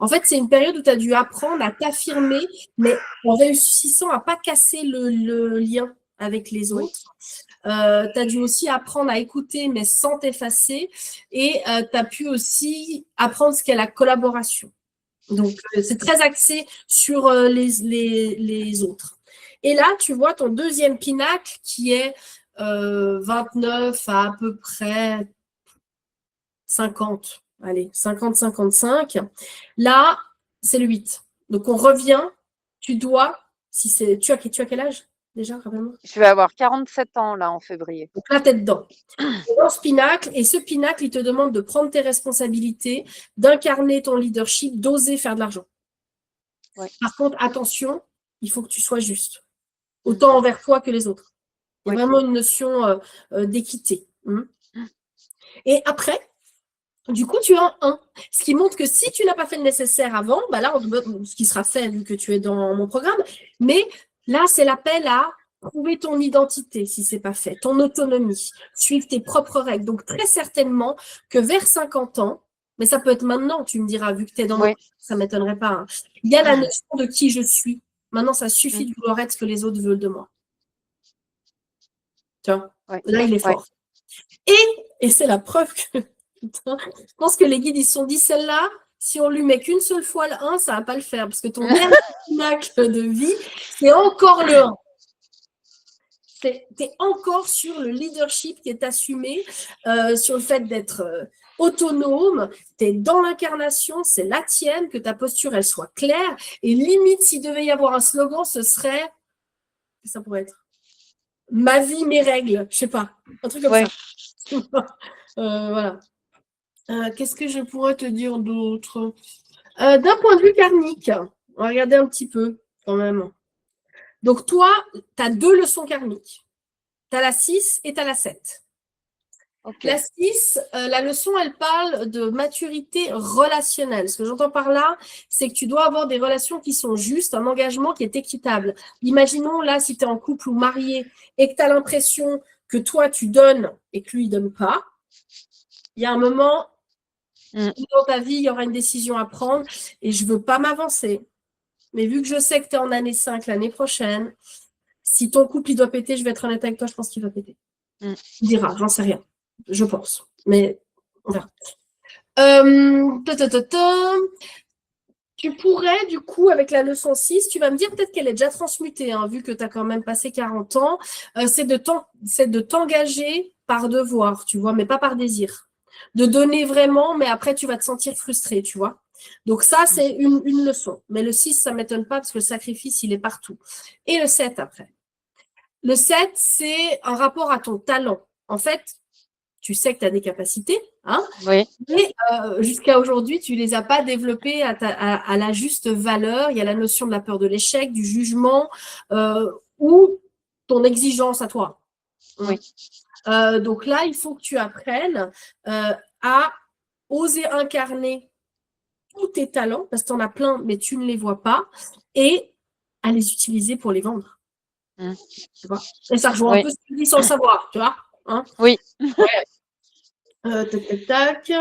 En fait, c'est une période où tu as dû apprendre à t'affirmer, mais en réussissant à ne pas casser le lien avec les autres. Tu as dû aussi apprendre à écouter, mais sans t'effacer. Et tu as pu aussi apprendre ce qu'est la collaboration. Donc, c'est très axé sur les autres. Et là, tu vois ton deuxième pinacle qui est 29 à peu près 50. Allez, 50-55. Là, c'est le 8. Donc, on revient. Tu dois, si c'est, tu as quel âge déjà, rappelle-moi? Je vais avoir 47 ans là en février. Donc là, t'es dedans. Dans ce pinacle, et ce pinacle, il te demande de prendre tes responsabilités, d'incarner ton leadership, d'oser faire de l'argent. Ouais. Par contre, attention, il faut que tu sois juste, autant envers toi que les autres. Il y a vraiment une notion d'équité. Et après, du coup, tu as un 1. Ce qui montre que si tu n'as pas fait le nécessaire avant, bah là, ce qui sera fait vu que tu es dans mon programme, mais là, c'est l'appel à trouver ton identité si ce n'est pas fait, ton autonomie, suivre tes propres règles. Donc, très certainement que vers 50 ans, mais ça peut être maintenant, tu me diras, vu que tu es dans mon ça ne m'étonnerait pas. Hein. Il y a la notion de qui je suis. Maintenant, ça suffit de vouloir être ce que les autres veulent de moi. Tu vois, là, il est fort. Et c'est la preuve que, putain, je pense que les guides, ils se sont dit, celle-là, si on lui met qu'une seule fois le 1, ça ne va pas le faire. Parce que ton dernier pinacle de vie, c'est encore le 1. Tu es encore sur le leadership qui est assumé, sur le fait d'être autonome, tu es dans l'incarnation, c'est la tienne, que ta posture, elle soit claire. Et limite, s'il devait y avoir un slogan, ce serait, qu'est-ce que ça pourrait être? Ma vie, mes règles, je sais pas, un truc comme ça. Voilà. Qu'est-ce que je pourrais te dire d'autre? D'un point de vue karmique, on va regarder un petit peu quand même. Donc toi, tu as 2 leçons karmiques. Tu as la 6 et tu as la 7. Okay. La 6, la leçon, elle parle de maturité relationnelle. Ce que j'entends par là, c'est que tu dois avoir des relations qui sont justes, un engagement qui est équitable. Imaginons là, si tu es en couple ou marié et que tu as l'impression que toi, tu donnes et que lui, il ne donne pas, il y a un moment où dans ta vie, il y aura une décision à prendre et je ne veux pas m'avancer. Mais vu que je sais que tu es en année 5 l'année prochaine, si ton couple, il doit péter, je vais être honnête avec toi, je pense qu'il va péter. Il dira, j'en sais rien. Je pense. Mais on verra. Ta, ta, ta, ta. Tu pourrais, du coup, avec la leçon 6, tu vas me dire peut-être qu'elle est déjà transmutée, hein, vu que tu as quand même passé 40 ans, c'est de t'engager par devoir, tu vois, mais pas par désir. De donner vraiment, mais après, tu vas te sentir frustré, tu vois. Donc ça, c'est une leçon. Mais le 6, ça ne m'étonne pas parce que le sacrifice, il est partout. Et le 7 après. Le 7, c'est un rapport à ton talent. En fait, tu sais que tu as des capacités, hein, Oui. mais jusqu'à aujourd'hui, tu ne les as pas développées à la juste valeur. Il y a la notion de la peur de l'échec, du jugement ou ton exigence à toi. Oui. Donc là, il faut que tu apprennes à oser incarner tous tes talents, parce que tu en as plein, mais tu ne les vois pas, et à les utiliser pour les vendre. Tu vois, et ça rejoint un peu ce que tu dis sans le savoir, tu vois, hein. Oui. Tac, tac, tac.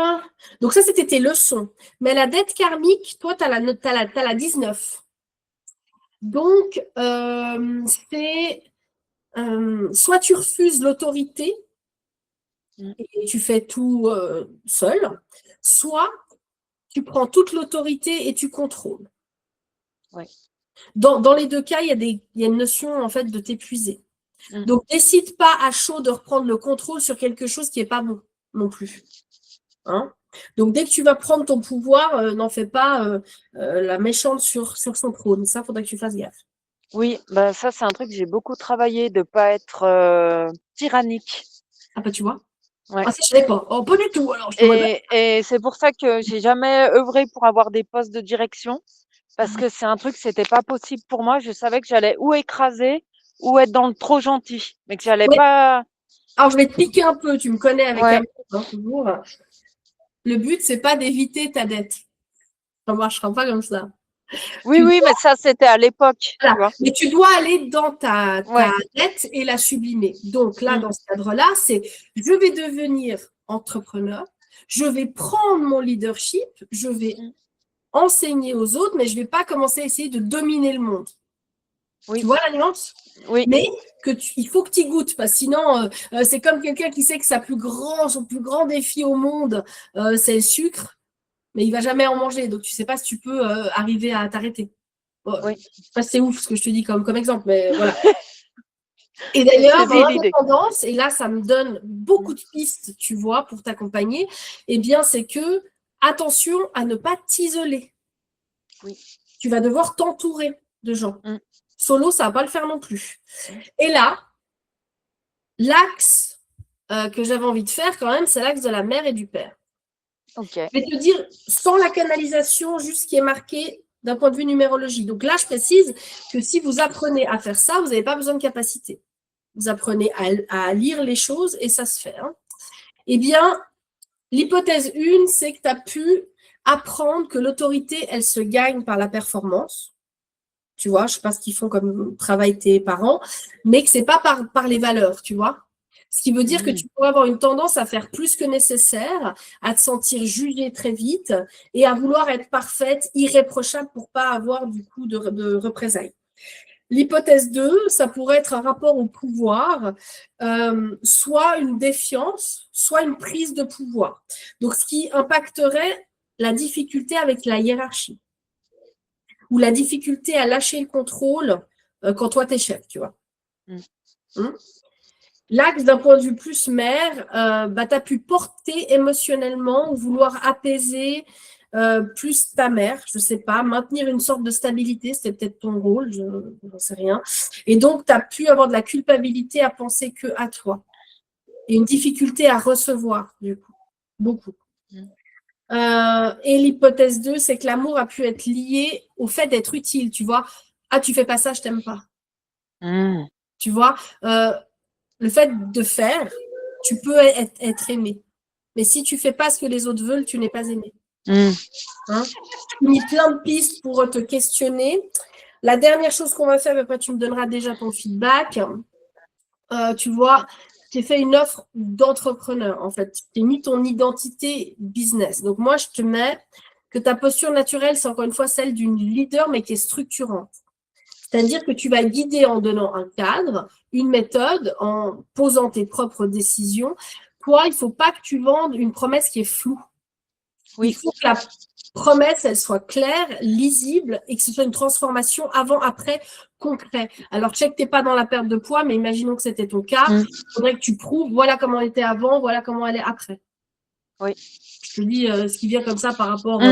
Donc ça, c'était tes leçons. Mais la dette karmique, toi, tu as la 19. Donc, c'est soit tu refuses l'autorité et tu fais tout seul, soit tu prends toute l'autorité et tu contrôles. Oui. Dans les deux cas, il y a une notion en fait de t'épuiser. Donc, décide pas à chaud de reprendre le contrôle sur quelque chose qui n'est pas bon non plus. Hein? Donc, dès que tu vas prendre ton pouvoir, n'en fais pas la méchante sur son trône. Ça, il faudrait que tu fasses gaffe. Oui, bah ça, c'est un truc que j'ai beaucoup travaillé, de pas être tyrannique. Ah, bah, tu vois. Ouais. Ah, ça, je ne savais pas. Oh, pas du tout. Alors, je Et c'est pour ça que j'ai jamais œuvré pour avoir des postes de direction, parce que c'est un truc, c'était pas possible pour moi. Je savais que j'allais ou écraser ou être dans le trop gentil, mais que j'allais pas. Alors, je vais te piquer un peu. Tu me connais avec Ouais. amour, hein, toujours. Le but, c'est pas d'éviter ta dette. Ça ne marchera pas comme ça. Oui, oui, mais ça, c'était à l'époque, tu Voilà. vois. Mais tu dois aller dans ta Ouais. dette et la sublimer. Donc là, dans ce cadre-là, c'est je vais devenir entrepreneur, je vais prendre mon leadership, je vais enseigner aux autres, mais je ne vais pas commencer à essayer de dominer le monde. Oui. Tu vois la nuance? Oui. Mais il faut que tu y goûtes, parce que sinon, c'est comme quelqu'un qui sait que son plus grand défi au monde, c'est le sucre, mais il ne va jamais en manger. Donc, tu ne sais pas si tu peux arriver à t'arrêter. Bon, Oui. je sais pas si c'est ouf ce que je te dis comme exemple, mais voilà. Et d'ailleurs, dans l'indépendance, et là, ça me donne beaucoup de pistes, tu vois, pour t'accompagner, eh bien, c'est que attention à ne pas t'isoler. Oui. Tu vas devoir t'entourer de gens. Solo, ça ne va pas le faire non plus. Et là, l'axe que j'avais envie de faire quand même, c'est l'axe de la mère et du père. Okay. Je vais te dire, sans la canalisation, juste ce qui est marqué d'un point de vue numérologie. Donc là, je précise que si vous apprenez à faire ça, vous n'avez pas besoin de capacité. Vous apprenez à lire les choses et ça se fait. Hein. Eh bien, l'hypothèse 1, c'est que tu as pu apprendre que l'autorité, elle se gagne par la performance. Tu vois, je ne sais pas ce qu'ils font comme travail tes parents, mais que ce n'est pas par les valeurs, tu vois. Ce qui veut dire que tu pourrais avoir une tendance à faire plus que nécessaire, à te sentir jugée très vite et à vouloir être parfaite, irréprochable pour ne pas avoir du coup de représailles. L'hypothèse 2, ça pourrait être un rapport au pouvoir, soit une défiance, soit une prise de pouvoir. Donc, ce qui impacterait la difficulté avec la hiérarchie ou la difficulté à lâcher le contrôle quand toi, t'es chef, tu vois. L'axe d'un point de vue plus mère, tu as pu porter émotionnellement ou vouloir apaiser plus ta mère, je ne sais pas, maintenir une sorte de stabilité, c'était peut-être ton rôle, je n'en sais rien. Et donc, tu as pu avoir de la culpabilité à penser que à toi. Et une difficulté à recevoir, du coup, beaucoup. Et l'hypothèse 2, c'est que l'amour a pu être lié au fait d'être utile, tu vois. Ah, tu fais pas ça, je t'aime pas. Tu vois, le fait de faire, tu peux être aimé. Mais si tu fais pas ce que les autres veulent, tu n'es pas aimé. Hein? Tu mis plein de pistes pour te questionner. La dernière chose qu'on va faire, après tu me donneras déjà ton feedback. Tu vois, tu as fait une offre d'entrepreneur, en fait. Tu as mis ton identité business. Donc, moi, je te mets que ta posture naturelle, c'est encore une fois celle d'une leader, mais qui est structurante. C'est-à-dire que tu vas guider en donnant un cadre, une méthode, en posant tes propres décisions. Toi, il ne faut pas que tu vendes une promesse qui est floue. Il Oui. faut que la promesse, elle soit claire, lisible et que ce soit une transformation avant-après concret. Alors, check, tu n'es pas dans la perte de poids, mais imaginons que c'était ton cas. Mm. Il faudrait que tu prouves, voilà comment elle était avant, voilà comment elle est après. Oui. Je te dis ce qui vient comme ça par rapport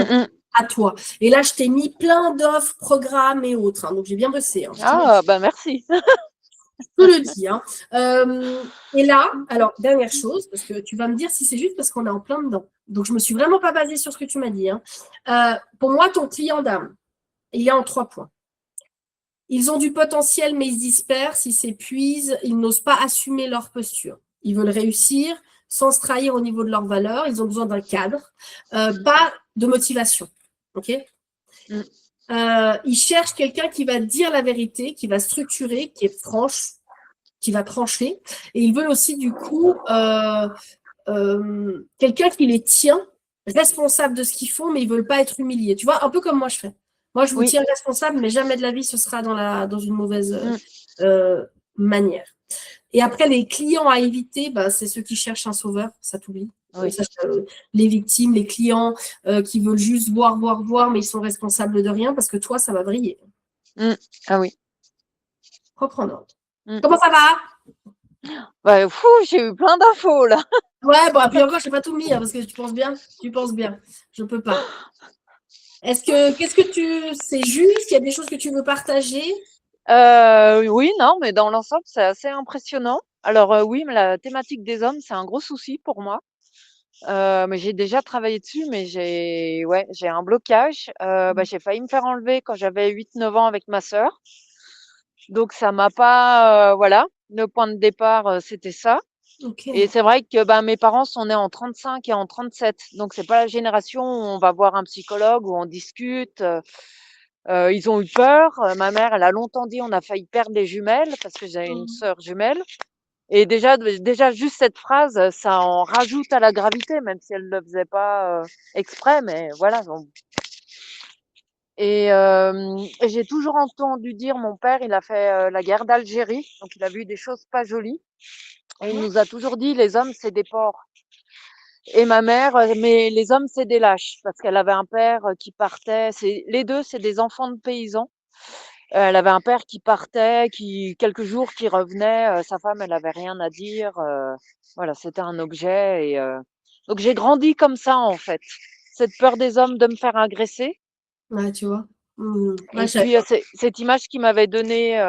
à toi. Et là, je t'ai mis plein d'offres, programmes et autres. Hein, donc, j'ai bien bossé. Hein, Ah, bah merci. je te le dis. Hein. Et là, alors, dernière chose, parce que tu vas me dire si c'est juste parce qu'on est en plein dedans. Donc, je ne me suis vraiment pas basée sur ce que tu m'as dit. Hein. Pour moi, ton client d'âme, il est en 3 points. Ils ont du potentiel, mais ils se dispersent, ils s'épuisent, ils n'osent pas assumer leur posture. Ils veulent réussir sans se trahir au niveau de leurs valeurs. Ils ont besoin d'un cadre, pas de motivation. OK? Ils cherchent quelqu'un qui va dire la vérité, qui va structurer, qui est franche, qui va trancher. Et ils veulent aussi, du coup, quelqu'un qui les tient responsables de ce qu'ils font, mais ils ne veulent pas être humiliés. Tu vois, un peu comme moi je fais. Moi, je vous Oui. tiens responsable, mais jamais de la vie, ce sera dans une mauvaise manière. Et après, les clients à éviter, bah, c'est ceux qui cherchent un sauveur, ça t'oublie. Oui. Les victimes, les clients qui veulent juste voir, mais ils sont responsables de rien parce que toi, ça va vriller. Ah oui. Propre en ordre. Comment ça va? Bah, j'ai eu plein d'infos là. Ouais, bon, puis encore, je n'ai pas tout mis hein, parce que tu penses bien. Je ne peux pas. Qu'est-ce que tu. C'est juste? Il y a des choses que tu veux partager? Oui, non, mais dans l'ensemble, c'est assez impressionnant. Alors oui, mais la thématique des hommes, c'est un gros souci pour moi. Mais j'ai déjà travaillé dessus, mais j'ai un blocage. J'ai failli me faire enlever quand j'avais 8-9 ans avec ma sœur. Donc ça m'a pas, voilà, le point de départ, c'était ça. Ok. Et c'est vrai que mes parents sont nés en 35 et en 37. Donc c'est pas la génération où on va voir un psychologue, où on discute. Ils ont eu peur. Ma mère, elle a longtemps dit on a failli perdre les jumelles parce que j'ai une sœur jumelle. Et déjà juste cette phrase, ça en rajoute à la gravité, même si elle le faisait pas exprès, mais voilà. Et j'ai toujours entendu dire, mon père, il a fait la guerre d'Algérie, donc il a vu des choses pas jolies. Et il nous a toujours dit, les hommes, c'est des porcs. Et ma mère, mais les hommes, c'est des lâches, parce qu'elle avait un père qui partait. Les deux, c'est des enfants de paysans. Elle avait un père qui partait, quelques jours, qui revenait. Sa femme, elle avait rien à dire. Voilà, c'était un objet. Donc j'ai grandi comme ça, en fait. Cette peur des hommes de me faire agresser. Ouais, tu vois. Ouais, Et puis cette image qu'il m'avait donnée.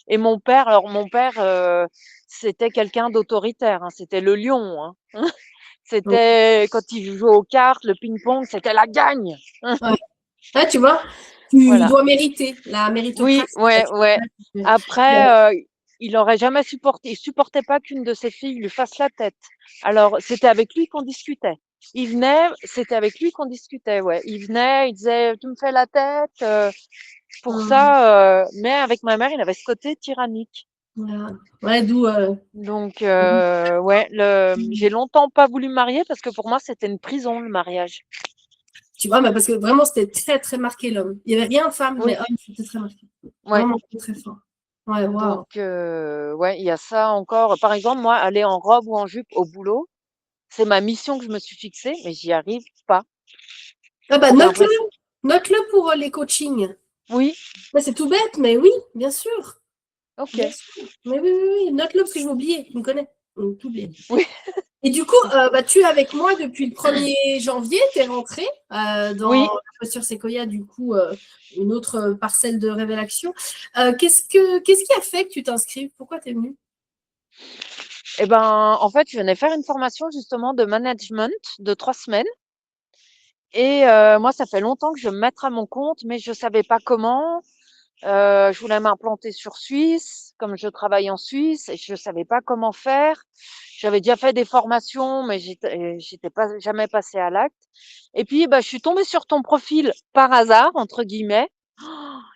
Et mon père, c'était quelqu'un d'autoritaire. Hein, c'était le lion. Hein. C'était quand il jouait aux cartes, le ping-pong, c'était la gagne. Ouais, tu vois, tu Voilà. dois mériter la Oui, méritocratie. Là, ouais. Après, il aurait jamais supporté. Il supportait pas qu'une de ses filles lui fasse la tête. Alors, c'était avec lui qu'on discutait. Il venait, c'était avec lui qu'on discutait. Ouais, il venait, il disait, tu me fais la tête. Pour ça, mais avec ma mère, il avait ce côté tyrannique. Ouais, d'où. Donc, j'ai longtemps pas voulu me marier parce que pour moi, c'était une prison, le mariage. Tu vois, mais parce que vraiment, c'était très, très marqué l'homme. Il n'y avait rien femme, mais Oui, homme, c'était très marqué. ouais. Vraiment très, très fort. Ouais, waouh. Donc, il y a ça encore. Par exemple, moi, aller en robe ou en jupe au boulot, c'est ma mission que je me suis fixée, mais j'y arrive pas. Ah bah, J'ai note-le. l'impression. Note-le pour les coachings. Oui, Ouais, c'est tout bête, mais oui, bien sûr. ok. Bien sûr. Mais oui. Note-le parce que je vais oublier. Tu me connais. Tout oublié. Oui. Et du coup, tu es avec moi depuis le 1er janvier, tu es rentrée dans Oui. la posture Sequoia, du coup, une autre parcelle de révélation. Qu'est-ce qui a fait que tu t'inscrives? Pourquoi tu es venue? Eh ben, en fait, je venais faire une formation justement de management de 3 semaines. Et moi, ça fait longtemps que je veux me mettre à mon compte, mais je savais pas comment. Je voulais m'implanter sur Suisse, comme je travaille en Suisse, et je savais pas comment faire. J'avais déjà fait des formations, mais j'étais pas jamais passée à l'acte. Et puis, je suis tombée sur ton profil par hasard, entre guillemets.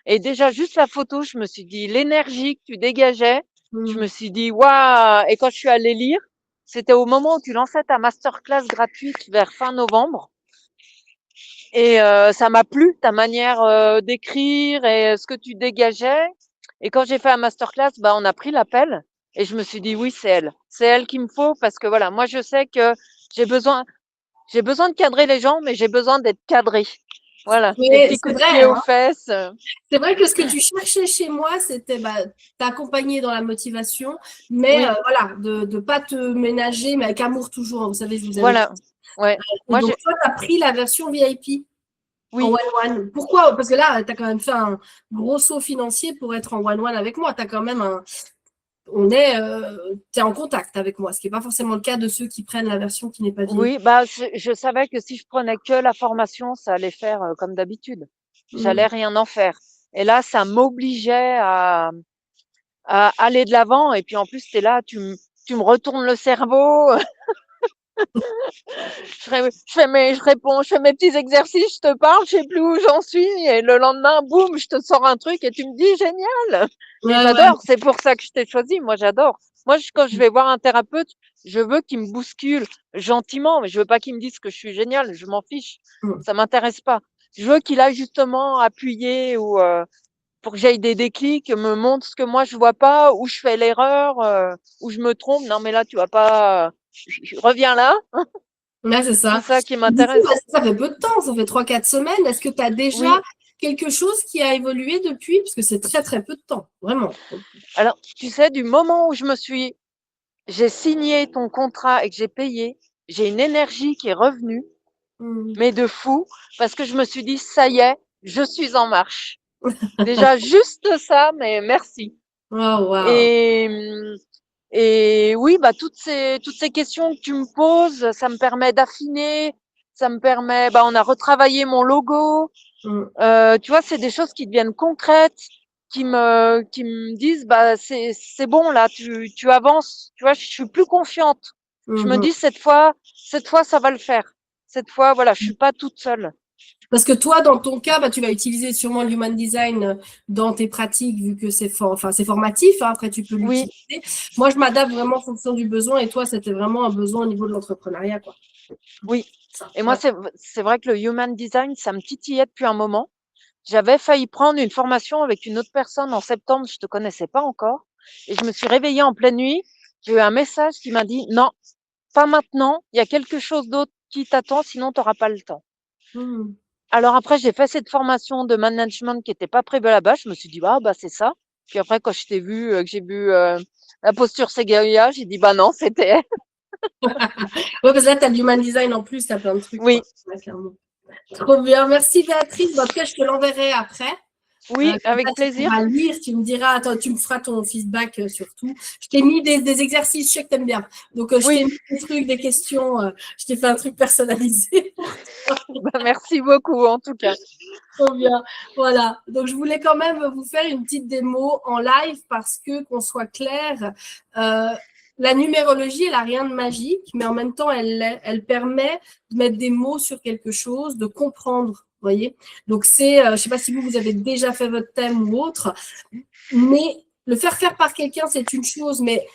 Et déjà, juste la photo, je me suis dit, l'énergie que tu dégageais, je me suis dit, waouh! Et quand je suis allée lire, c'était au moment où tu lançais ta masterclass gratuite vers fin novembre. Et ça m'a plu, ta manière d'écrire et ce que tu dégageais. Et quand j'ai fait la masterclass, on a pris l'appel et je me suis dit oui, c'est elle. C'est elle qu'il me faut parce que voilà, moi je sais que j'ai besoin J'ai besoin de cadrer les gens, mais j'ai besoin d'être cadrée. Voilà, des Mais petits c'est coups de vrai, pied aux hein. fesses. C'est vrai que ce que tu cherchais chez moi, c'était t'accompagner dans la motivation, mais Oui, voilà, de ne pas te ménager, mais avec amour toujours, hein. Vous savez, je vous avais dit. voilà. Ouais. Et Moi, donc, toi, tu as pris la version VIP en oui, one-one. Pourquoi? Parce que là, tu as quand même fait un gros saut financier pour être en one-one avec moi. Tu as quand même t'es en contact avec moi, ce qui n'est pas forcément le cas de ceux qui prennent la version qui n'est pas VIP. oui, bah, je savais que si je prenais que la formation, ça allait faire comme d'habitude. J'allais Mm. rien en faire. Et là, ça m'obligeait à aller de l'avant. Et puis en plus, t'es là, tu me retournes le cerveau. Je réponds, je fais mes petits exercices, je te parle, je sais plus où j'en suis. Et le lendemain, boum, je te sors un truc et tu me dis génial. Mais Ouais, ouais. j'adore, c'est pour ça que je t'ai choisi. Moi, j'adore. Moi, quand je vais voir un thérapeute, je veux qu'il me bouscule gentiment, mais je veux pas qu'il me dise que je suis géniale. Je m'en fiche. Mm. Ça m'intéresse pas. Je veux qu'il aille justement appuyer ou pour que j'aille des déclics, me montre ce que moi je vois pas, où je fais l'erreur, où je me trompe. Non, mais là, tu vas pas. Reviens là. Ouais, c'est C'est ça. ça qui Du coup, m'intéresse. ça fait peu de temps, ça fait 3, 4 semaines. Est-ce que tu as déjà Oui. quelque chose qui a évolué depuis? Parce que c'est très, très peu de temps, vraiment. Alors, tu sais, du moment où j'ai signé ton contrat et que j'ai payé, j'ai une énergie qui est revenue, Mm. mais de fou, parce que je me suis dit, ça y est, je suis en marche. Déjà, juste ça, mais merci. Oh, wow. Et, et oui, bah, toutes ces questions que tu me poses, ça me permet d'affiner, ça me permet, bah, on a retravaillé mon logo. Mm. Tu vois, c'est des choses qui deviennent concrètes, qui me disent, bah, c'est bon, là, tu avances. Tu vois, je suis plus confiante. Je me Mhm. dis, cette fois, ça va le faire. Cette fois, voilà, je suis pas toute seule. Parce que toi, dans ton cas, tu vas utiliser sûrement le human design dans tes pratiques, vu que c'est formatif, hein, après, tu peux Oui, l'utiliser. Moi, je m'adapte vraiment en fonction du besoin, et toi, c'était vraiment un besoin au niveau de l'entrepreneuriat, quoi. oui. Ça, Et moi, ouais. c'est vrai que le human design, ça me titillait depuis un moment. J'avais failli prendre une formation avec une autre personne en septembre, je te connaissais pas encore. Et je me suis réveillée en pleine nuit. J'ai eu un message qui m'a dit, non, pas maintenant. Il y a quelque chose d'autre qui t'attend, sinon tu n'auras pas le temps. Mhm. Alors après, j'ai fait cette formation de management qui n'était pas prévue là-bas. Je me suis dit, ah, bah, c'est ça. Puis après, quand je t'ai vu, que j'ai vu la posture Segaïa, j'ai dit, bah non, c'était. Ouais, parce que là, tu as le human design en plus, tu as plein de trucs, Oui, quoi. Ouais, clairement. Trop bien. Merci, Béatrice. Bon, en tout cas, je te l'enverrai après. oui, Comme ça, avec tu plaisir. pourras lire, tu me diras, attends, tu me feras ton feedback surtout. Je t'ai mis des exercices, je sais que tu aimes bien. Donc, je t'ai Oui, mis des trucs, des questions, je t'ai fait un truc personnalisé. bah, merci beaucoup en tout cas. Trop bien. Voilà. Donc, je voulais quand même vous faire une petite démo en live parce que, qu'on soit clair, la numérologie, elle n'a rien de magique, mais en même temps, elle permet de mettre des mots sur quelque chose, de comprendre. Vous voyez? Donc, je ne sais pas si vous avez déjà fait votre thème ou autre, mais le faire par quelqu'un, c'est une chose, mais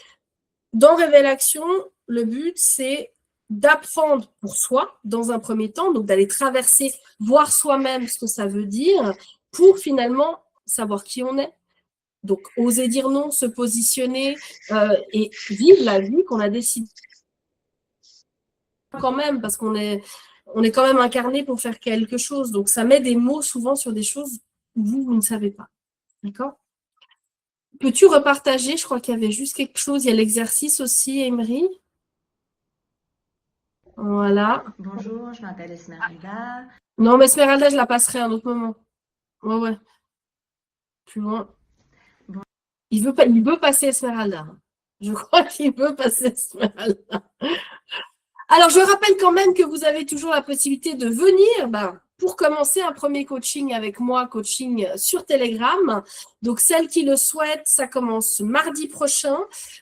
dans Révélation, le but, c'est d'apprendre pour soi, dans un premier temps, donc d'aller traverser, voir soi-même ce que ça veut dire, pour finalement savoir qui on est. Donc, oser dire non, se positionner et vivre la vie qu'on a décidé quand même, parce on est quand même incarné pour faire quelque chose. Donc, ça met des mots souvent sur des choses que vous ne savez pas. D'accord? Peux-tu repartager? Je crois qu'il y avait juste quelque chose. Il y a l'exercice aussi, Emery. Voilà. Bonjour, je m'appelle Esmeralda. Non, mais Esmeralda, je la passerai à un autre moment. Ouais, ouais. Plus loin. Bon- Il veut passer Esmeralda. Je crois qu'il veut passer Esmeralda. Alors, je rappelle quand même que vous avez toujours la possibilité de venir pour commencer un premier coaching avec moi, coaching sur Telegram. Donc, celles qui le souhaitent, ça commence mardi prochain.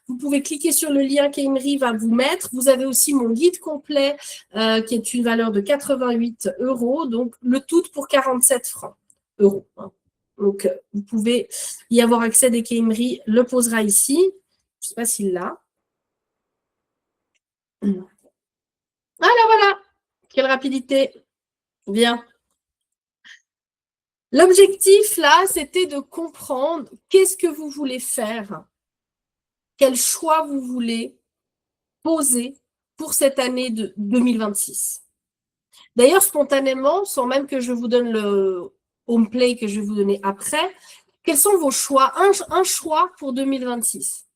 Vous pouvez cliquer sur le lien qu'Emery va vous mettre. Vous avez aussi mon guide complet qui est une valeur de 88 €. Donc, le tout pour 47 francs euros. Donc, vous pouvez y avoir accès dès qu'Emery le posera ici. Je ne sais pas s'il l'a. Voilà. Quelle rapidité. Bien. L'objectif, là, c'était de comprendre qu'est-ce que vous voulez faire, quel choix vous voulez poser pour cette année de 2026. D'ailleurs, spontanément, sans même que je vous donne le home play que je vais vous donner après, quels sont vos choix? Un choix pour 2026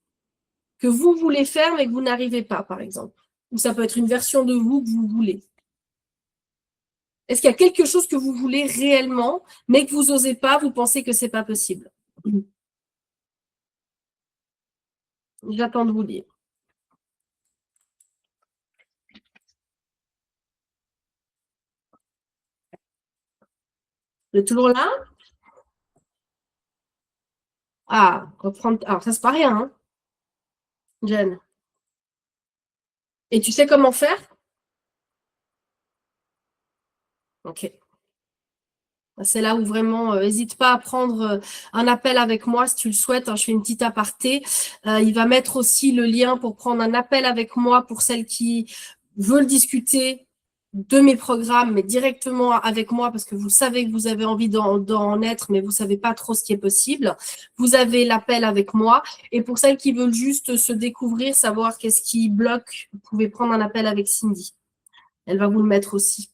que vous voulez faire mais que vous n'arrivez pas, par exemple. Ou ça peut être une version de vous que vous voulez. Est-ce qu'il y a quelque chose que vous voulez réellement, mais que vous n'osez pas, vous pensez que ce n'est pas possible? J'attends de vous lire. Vous êtes toujours là? Ah, reprendre. Alors, ça, c'est pas rien, hein, Jen. Et tu sais comment faire? Ok. C'est là où vraiment, n'hésite pas à prendre un appel avec moi si tu le souhaites. Hein, je fais une petite aparté. Il va mettre aussi le lien pour prendre un appel avec moi pour celles qui veulent discuter de mes programmes, mais directement avec moi parce que vous savez que vous avez envie d'en être, mais vous ne savez pas trop ce qui est possible. Vous avez l'appel avec moi. Et pour celles qui veulent juste se découvrir, savoir qu'est-ce qui bloque, vous pouvez prendre un appel avec Cindy. Elle va vous le mettre aussi.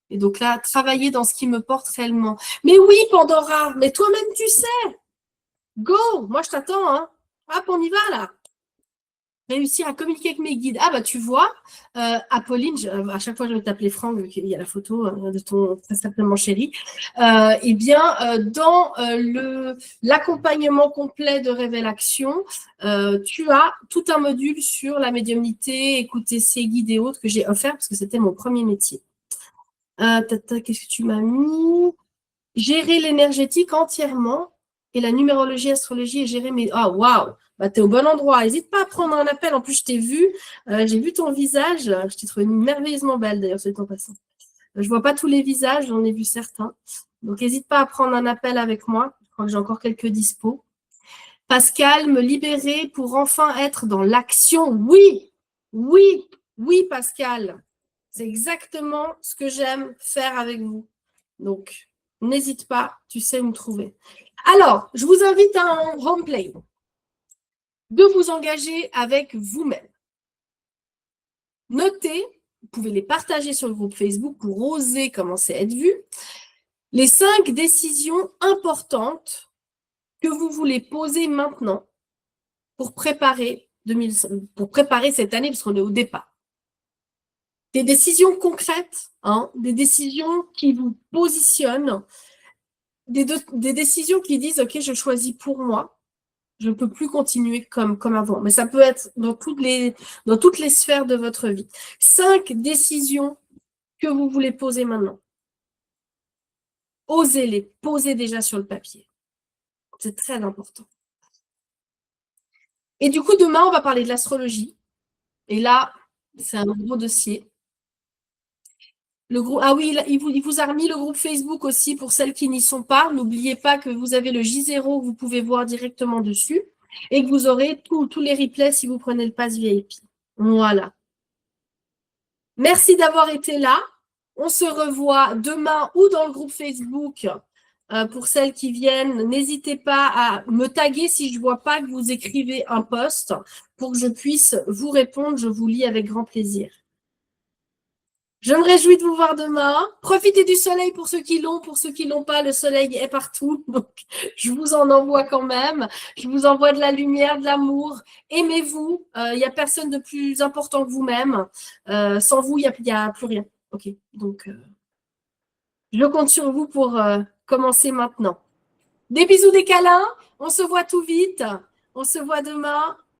Et donc là, travailler dans ce qui me porte réellement. Mais oui, Pandora, mais toi-même, tu sais. Go, moi, je t'attends. Hein. Hop, on y va, là. Réussir à communiquer avec mes guides. Ah, bah, tu vois, Apolline, à chaque fois, je vais t'appeler Franck, vu qu'il y a la photo de ton très certainement chéri. Eh bien, dans l'accompagnement complet de Révélation, tu as tout un module sur la médiumnité, écouter ses guides et autres que j'ai offert parce que c'était mon premier métier. Qu'est-ce que tu m'as mis? Gérer l'énergétique entièrement et la numérologie, astrologie et gérer mes... Ah, waouh! Bah, tu es au bon endroit. N'hésite pas à prendre un appel. En plus, je t'ai vu. J'ai vu ton visage. Je t'ai trouvé merveilleusement belle, d'ailleurs, c'est en passant. Je ne vois pas tous les visages, j'en ai vu certains. Donc, n'hésite pas à prendre un appel avec moi. Je crois que j'ai encore quelques dispos. Pascal, me libérer pour enfin être dans l'action. Oui, oui, oui, Pascal. C'est exactement ce que j'aime faire avec vous. Donc, n'hésite pas, tu sais où me trouver. Alors, je vous invite à un roleplay, de vous engager avec vous-même. Notez, vous pouvez les partager sur le groupe Facebook pour oser commencer à être vu, les 5 décisions importantes que vous voulez poser maintenant pour préparer cette année, parce qu'on est au départ. Des décisions concrètes, hein, des décisions qui vous positionnent, des décisions qui disent « Ok, je choisis pour moi, je ne peux plus continuer comme avant. » Mais ça peut être dans toutes les sphères de votre vie. 5 décisions que vous voulez poser maintenant. Osez les poser déjà sur le papier. C'est très important. Et du coup, demain, on va parler de l'astrologie. Et là, c'est un gros dossier. Ah oui, il vous a remis le groupe Facebook aussi pour celles qui n'y sont pas. N'oubliez pas que vous avez le J0 que vous pouvez voir directement dessus et que vous aurez tous les replays si vous prenez le pass VIP. Voilà. Merci d'avoir été là. On se revoit demain ou dans le groupe Facebook pour celles qui viennent. N'hésitez pas à me taguer si je ne vois pas que vous écrivez un post pour que je puisse vous répondre. Je vous lis avec grand plaisir. Je me réjouis de vous voir demain. Profitez du soleil pour ceux qui l'ont, pour ceux qui ne l'ont pas, le soleil est partout. Donc, je vous en envoie quand même. Je vous envoie de la lumière, de l'amour. Aimez-vous. Il n'y a personne de plus important que vous-même. Sans vous, il n'y a plus rien. Ok. Donc, je compte sur vous pour commencer maintenant. Des bisous, des câlins. On se voit tout vite. On se voit demain.